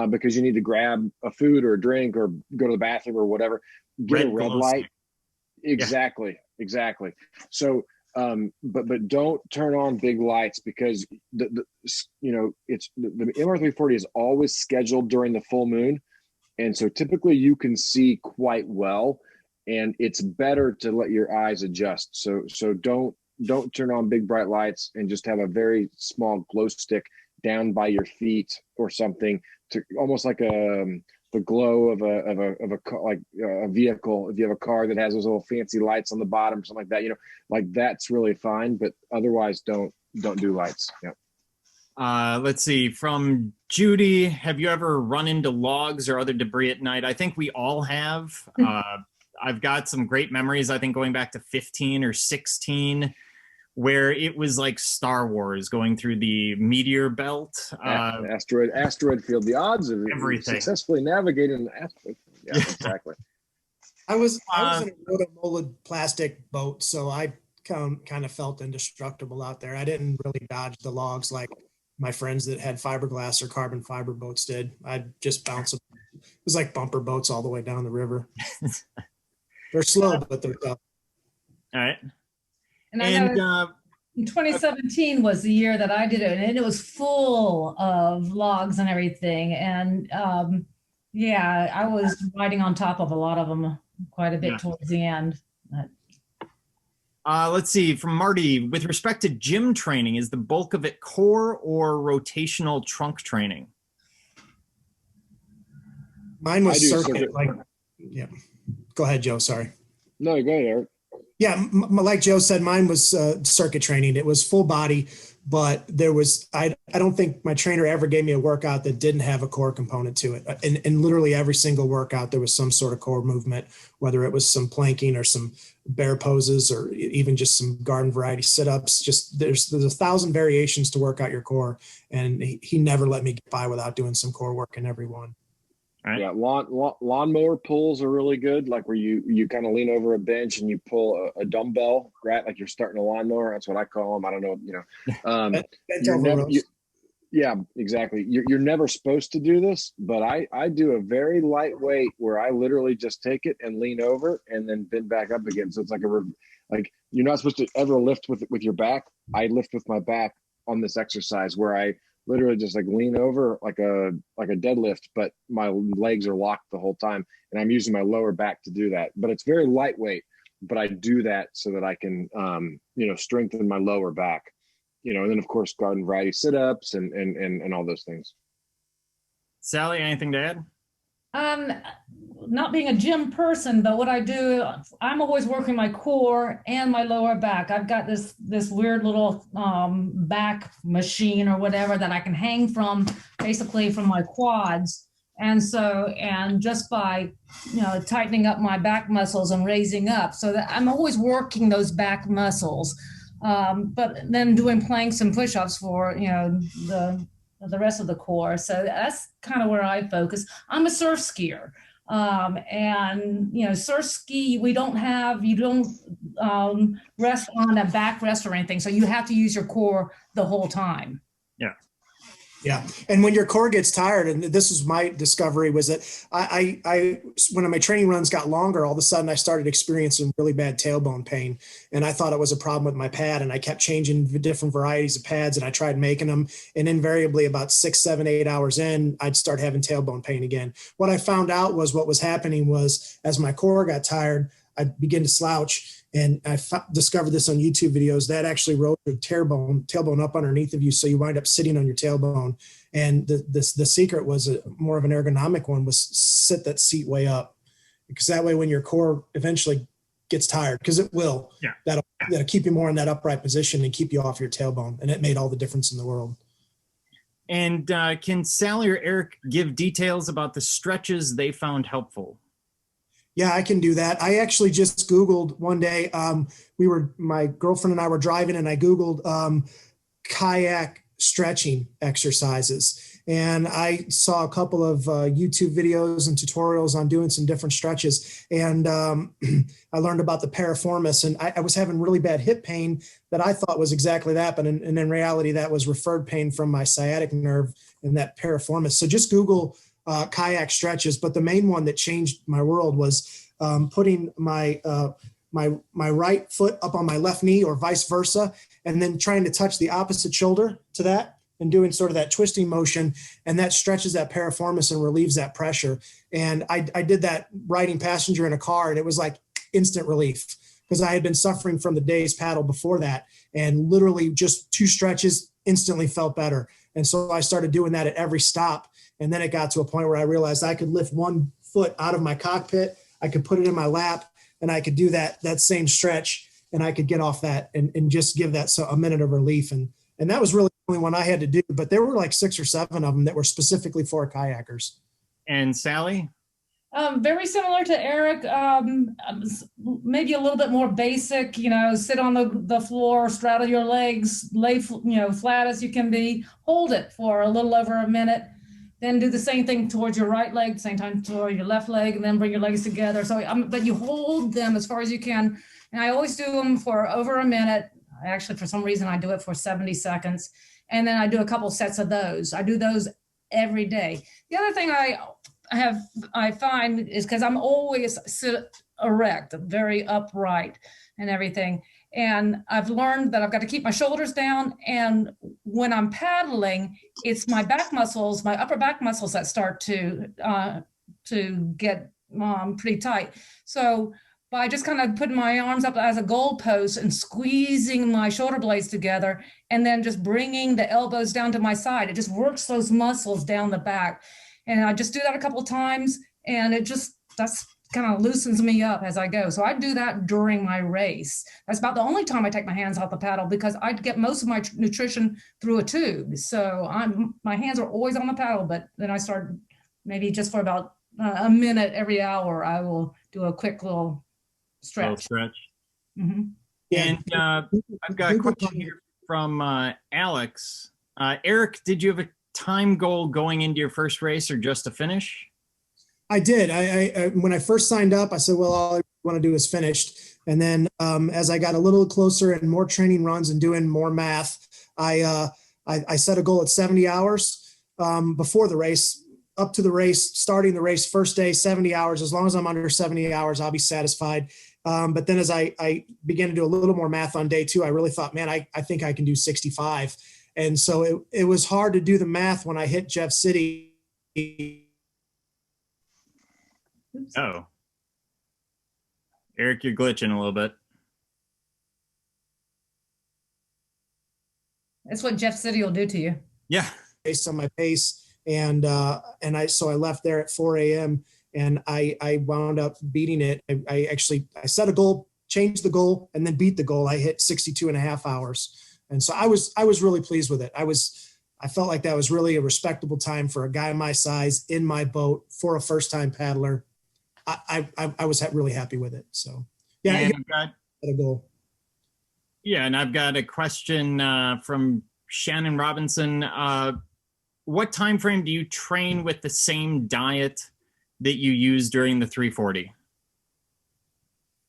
because you need to grab a food or a drink or go to the bathroom or whatever. Get a red light. Exactly. So but don't turn on big lights because the MR340 is always scheduled during the full moon, and so typically you can see quite well, and it's better to let your eyes adjust. So don't turn on big bright lights, and just have a very small glow stick down by your feet or something, to almost like the glow of a vehicle. If you have a car that has those little fancy lights on the bottom, something like that, like that's really fine. But otherwise, don't do lights. Yeah. Let's see. From Judy, have you ever run into logs or other debris at night? I think we all have. I've got some great memories, I think, going back to 15 or 16, where it was like Star Wars going through the meteor belt. Asteroid field. The odds of everything successfully navigating an asteroid. Yeah, exactly. I was in a rotomolded plastic boat, so I kind of felt indestructible out there. I didn't really dodge the logs like my friends that had fiberglass or carbon fiber boats did. I'd just bounce them was like bumper boats all the way down the river. They're slow, but they're tough. All right. And I know 2017 was the year that I did it, and it was full of logs and everything. And yeah, I was riding on top of a lot of them quite a bit towards the end. Let's see, from Marty, with respect to gym training, is the bulk of it core or rotational trunk training? Mine was circuit. Yeah. Go ahead, Joe. Sorry. No, go ahead, Eric. Yeah, like Joe said, mine was circuit training. It was full body, but there was, I don't think my trainer ever gave me a workout that didn't have a core component to it. And literally every single workout, there was some sort of core movement, whether it was some planking or some bear poses or even just some garden variety sit-ups. Just there's 1,000 variations to work out your core. And he never let me get by without doing some core work in every one. Right. Yeah, lawnmower pulls are really good. Like where you kind of lean over a bench and you pull a dumbbell, right? Like you're starting a lawnmower. That's what I call them. I don't know, yeah, exactly. You're never supposed to do this, but I do a very lightweight where I literally just take it and lean over and then bend back up again. So it's like like you're not supposed to ever lift with your back. I lift with my back on this exercise where I literally just like lean over like a deadlift, but my legs are locked the whole time. And I'm using my lower back to do that, but it's very lightweight, but I do that so that I can, strengthen my lower back, and then of course, garden variety sit-ups and all those things. Salli, anything to add? Not being a gym person, but what I do, I'm always working my core and my lower back. I've got this weird little back machine or whatever that I can hang from, basically from my quads. And just by tightening up my back muscles and raising up, so that I'm always working those back muscles. But then doing planks and push-ups for the rest of the core. So that's kind of where I focus. I'm a surf skier. Surf ski, you don't rest on a backrest or anything. So you have to use your core the whole time. Yeah. Yeah. And when your core gets tired, and this was my discovery, was that I when my training runs got longer, all of a sudden I started experiencing really bad tailbone pain. And I thought it was a problem with my pad. And I kept changing the different varieties of pads and I tried making them. And invariably about 6, 7, 8 hours in, I'd start having tailbone pain again. What I found out was what was happening was as my core got tired, I'd begin to slouch. And I discovered this on YouTube videos that actually rolled your tailbone up underneath of you. So you wind up sitting on your tailbone. And the secret was more of an ergonomic one, was sit that seat way up, because that way when your core eventually gets tired, because it will, that'll keep you more in that upright position and keep you off your tailbone. And it made all the difference in the world. And can Salli or Eric give details about the stretches they found helpful? Yeah, I can do that. I actually just Googled one day. My girlfriend and I were driving and I Googled kayak stretching exercises. And I saw a couple of YouTube videos and tutorials on doing some different stretches. And I learned about the piriformis, and I was having really bad hip pain that I thought was exactly that. But in reality, that was referred pain from my sciatic nerve and that piriformis. So just Google kayak stretches. But the main one that changed my world was putting my right foot up on my left knee or vice versa, and then trying to touch the opposite shoulder to that and doing sort of that twisting motion. And that stretches that piriformis and relieves that pressure. And I did that riding passenger in a car, and it was like instant relief, because I had been suffering from the day's paddle before that, and literally just 2 stretches instantly felt better. And so I started doing that at every stop. And then it got to a point where I realized I could lift one foot out of my cockpit, I could put it in my lap, and I could do that same stretch, and I could get off that and just give that a minute of relief. And that was really the only one I had to do, but there were like 6 or 7 of them that were specifically for kayakers. And Salli? Very similar to Eric, maybe a little bit more basic, sit on the floor, straddle your legs, lay, flat as you can be, hold it for a little over a minute. Then do the same thing towards your right leg, same time toward your left leg, and then bring your legs together. So, but you hold them as far as you can. And I always do them for over a minute. Actually, for some reason, I do it for 70 seconds. And then I do a couple sets of those. I do those every day. The other thing I find is because I'm always sit erect, very upright and everything. And I've learned that I've got to keep my shoulders down. And when I'm paddling, it's my back muscles, my upper back muscles that start to get pretty tight. So by just kind of putting my arms up as a goalpost and squeezing my shoulder blades together, and then just bringing the elbows down to my side, it just works those muscles down the back. And I just do that a couple of times, and that's kind of loosens me up as I go. So I do that during my race. That's about the only time I take my hands off the paddle, because I get most of my nutrition through a tube. So my hands are always on the paddle, but then I start maybe just for about a minute every hour, I will do a quick little stretch. Mm-hmm. And I've got a question here from Alex. Eric, did you have a time goal going into your first race or just a finish? I did. I when I first signed up, I said, well, all I want to do is finished. And then as I got a little closer and more training runs and doing more math, I set a goal at 70 hours before the race, up to the race, starting the race, first day, 70 hours. As long as I'm under 70 hours, I'll be satisfied. But then as I began to do a little more math on day two, I really thought, man, I think I can do 65. And so it was hard to do the math when I hit Jeff City. Oh, Eric, you're glitching a little bit. That's what Jeff City will do to you. Yeah. Based on my pace. And I left there at 4 a.m. and I wound up beating it. I set a goal, changed the goal, and then beat the goal. I hit 62 and a half hours. And so I was really pleased with it. I felt like that was really a respectable time for a guy my size in my boat for a first time paddler. I was really happy with it. So yeah, and I got a goal. Yeah. And I've got a question from Shannon Robinson. What time frame do you train with the same diet that you use during the 340?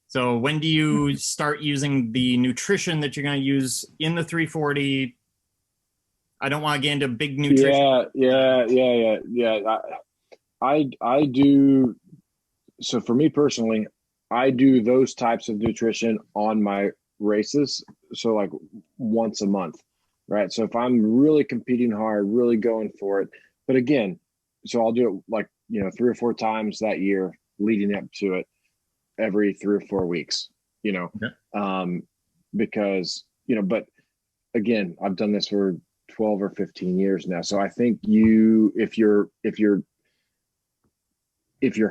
So when do you start using the nutrition that you're going to use in the 340? I don't want to get into big nutrition. Yeah. I do. So for me personally, I do those types of nutrition on my races. So like once a month, right? So if I'm really competing hard, really going for it, but again, so I'll do it like, 3 or 4 times that year leading up to it, every 3 or 4 weeks, Okay. Because, but again, I've done this for 12 or 15 years now. So I think if your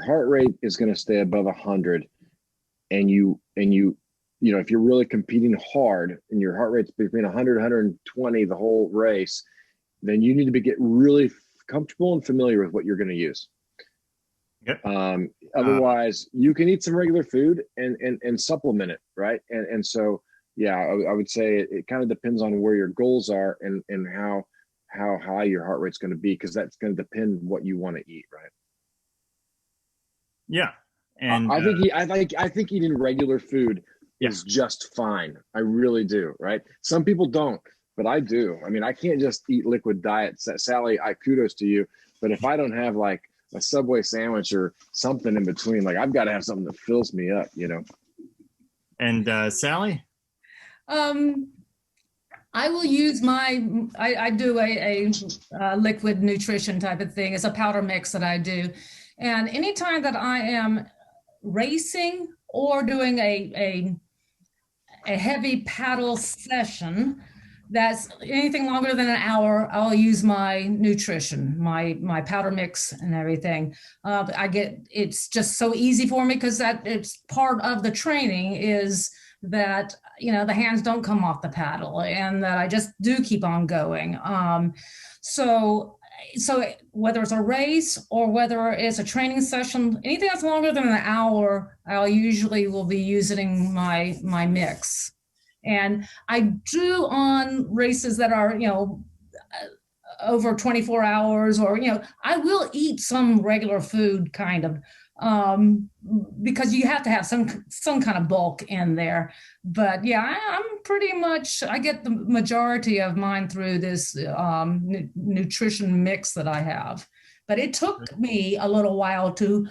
heart rate is going to stay above 100 and if you're really competing hard and your heart rate's between 100 120 the whole race, then you need to get really comfortable and familiar with what you're going to use. Yep. Otherwise you can eat some regular food and supplement it. Right. And so, yeah, I would say it kind of depends on where your goals are and how high your heart rate's going to be, because that's going to depend what you want to eat. Right. Yeah. And I think eating regular food is just fine. I really do. Right. Some people don't, but I do. I mean, I can't just eat liquid diets. Salli, kudos to you. But if I don't have like a Subway sandwich or something in between, like I've got to have something that fills me up, And Salli? I will use I do a liquid nutrition type of thing. It's a powder mix that I do. And anytime that I am racing or doing a heavy paddle session, that's anything longer than an hour, I'll use my nutrition, my powder mix and everything. It's just so easy for me, because it's part of the training is that, the hands don't come off the paddle and that I just do keep on going. So whether it's a race or whether it's a training session, anything that's longer than an hour, I'll usually will be using my mix. And I do on races that are, over 24 hours or, I will eat some regular food kind of, because you have to have some kind of bulk in there. But yeah, I'm pretty much, I get the majority of mine through this nutrition mix that I have. but it took me a little while to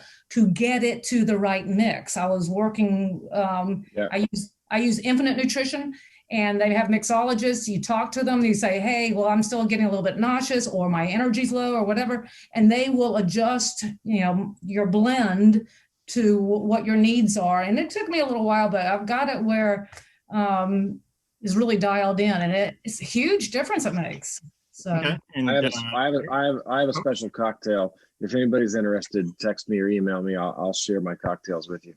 get it to the right mix. I was working, I use Infinite Nutrition, and they have mixologists. You talk to them, you say, hey, well, I'm still getting a little bit nauseous, or my energy's low, or whatever, and they will adjust, your blend to what your needs are. And it took me a little while, but I've got it where it's really dialed in, and it's a huge difference it makes. So okay. And, I have a special cocktail. If anybody's interested, text me or email me. I'll share my cocktails with you.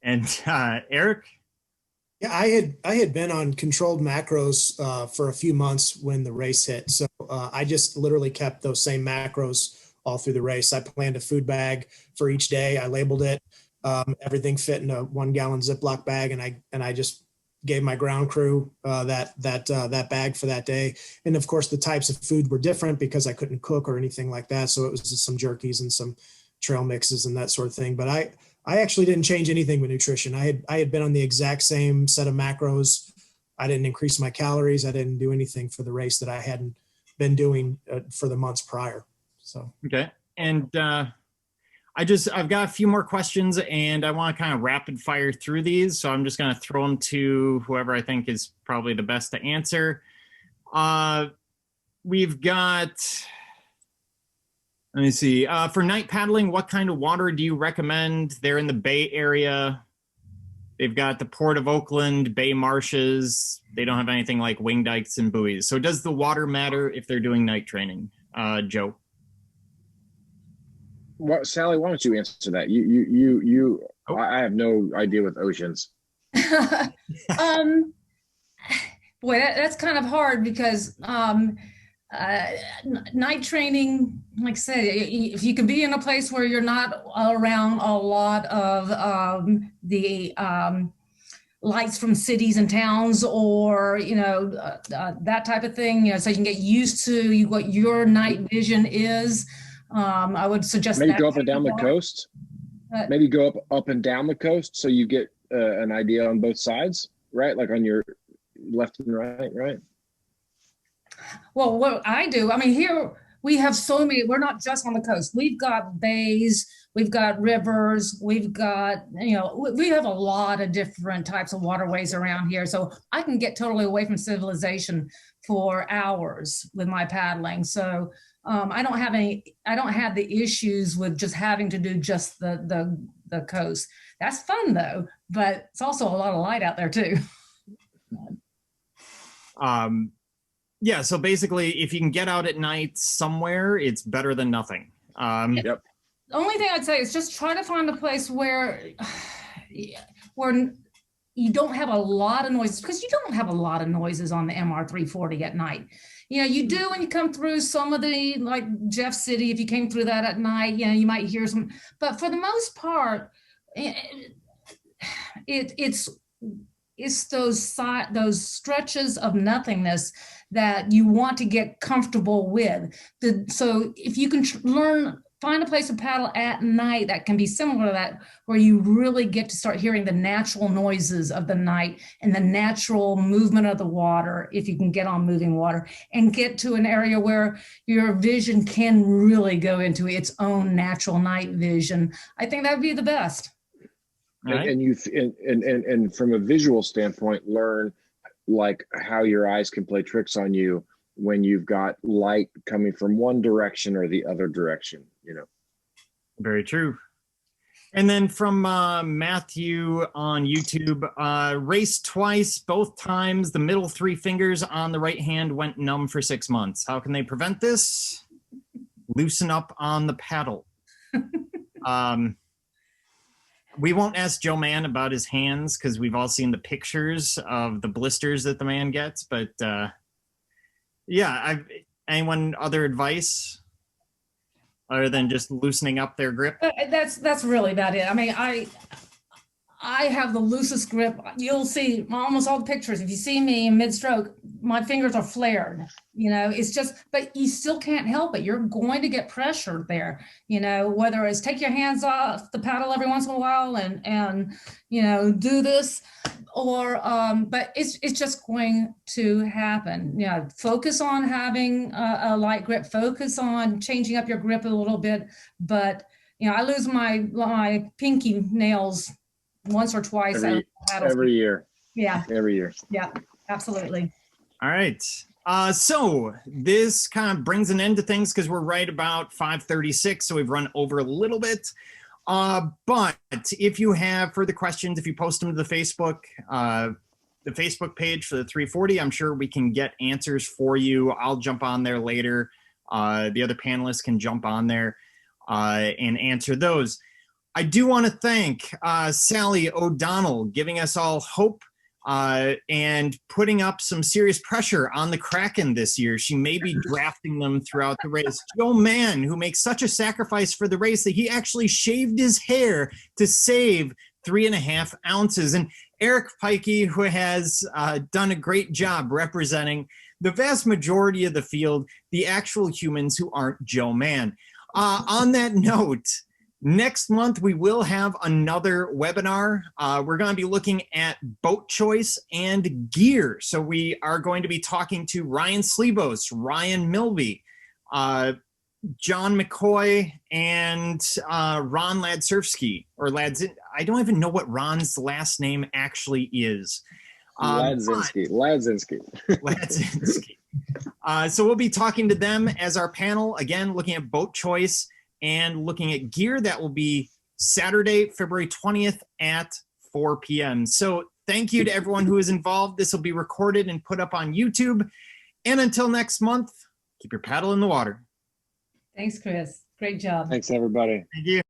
And Eric? Yeah, I had been on controlled macros for a few months when the race hit. So I just literally kept those same macros all through the race. I planned a food bag for each day. I labeled it. Everything fit in a 1 gallon Ziploc bag, and I just gave my ground crew that bag for that day. And of course, the types of food were different because I couldn't cook or anything like that. So it was just some jerkies and some trail mixes and that sort of thing. But I actually didn't change anything with nutrition. I had been on the exact same set of macros. I didn't increase my calories. I didn't do anything for the race that I hadn't been doing for the months prior. So okay. And I've got a few more questions, and I want to kind of rapid fire through these. So I'm just going to throw them to whoever I think is probably the best to answer. We've got, let me see. For night paddling, what kind of water do you recommend? They're in the Bay Area. They've got the Port of Oakland, Bay Marshes. They don't have anything like wing dikes and buoys. So does the water matter if they're doing night training? Joe? Salli, why don't you answer that? Oh. I have no idea with oceans. Boy, that's kind of hard because night training, like I said, if you can be in a place where you're not around a lot of the lights from cities and towns, or that type of thing, so you can get used to what your night vision is. I would suggest maybe go up and down the coast. Maybe go up and down the coast, so you get an idea on both sides, right? Like on your left and right. Well, what I do, here we have so many. We're not just on the coast. We've got bays, we've got rivers, we've got, we have a lot of different types of waterways around here. So I can get totally away from civilization for hours with my paddling. So I don't have the issues with just having to do just the coast. That's fun though, but it's also a lot of light out there too. Yeah, so basically, if you can get out at night somewhere, it's better than nothing. Yep. The only thing I'd say is just try to find a place where you don't have a lot of noises, because you don't have a lot of noises on the MR340 at night. You do when you come through some of the, like Jeff City, if you came through that at night, you might hear some, but for the most part, it's those stretches of nothingness that you want to get comfortable with. So if you can find a place to paddle at night that can be similar to that, where you really get to start hearing the natural noises of the night and the natural movement of the water, if you can get on moving water, and get to an area where your vision can really go into its own natural night vision, I think that would be the best. Right. And from a visual standpoint, learn like how your eyes can play tricks on you when you've got light coming from one direction or the other direction. Very true. And then from Matthew on YouTube, raced twice, both times the middle 3 fingers on the right hand went numb for 6 months. How can they prevent this? Loosen up on the paddle. We won't ask Joe Mann about his hands, because we've all seen the pictures of the blisters that the man gets. But anyone other advice other than just loosening up their grip? That's really about it. I have the loosest grip. You'll see almost all the pictures. If you see me in mid-stroke, my fingers are flared. It's just, but you still can't help it. You're going to get pressured there, whether it's take your hands off the paddle every once in a while and do this, or but it's just going to happen. Focus on having a light grip, focus on changing up your grip a little bit. But I lose my pinky nails once or twice every year. Yeah. Every year. Yeah, absolutely. All right. So this kind of brings an end to things because we're right about 5:36, so we've run over a little bit. But if you have further questions, if you post them to the Facebook page for the 340, I'm sure we can get answers for you. I'll jump on there later. The other panelists can jump on there and answer those. I do want to thank Salli O'Donnell giving us all hope and putting up some serious pressure on the Kraken this year. She may be drafting them throughout the race. Joe Mann, who makes such a sacrifice for the race that he actually shaved his hair to save 3.5 ounces. And Eric Pikey, who has done a great job representing the vast majority of the field, the actual humans who aren't Joe Mann. On that note, next month, we will have another webinar. We're going to be looking at boat choice and gear. So we are going to be talking to Ryan Slebos, Ryan Milby, John McCoy, and Ron Ladsurfsky. I don't even know what Ron's last name actually is. Ladzinski. So we'll be talking to them as our panel, again, looking at boat choice and looking at gear. That will be Saturday, February 20th at 4 p.m. So thank you to everyone who is involved. This will be recorded and put up on YouTube. And until next month, keep your paddle in the water. Thanks, Chris. Great job. Thanks, everybody. Thank you.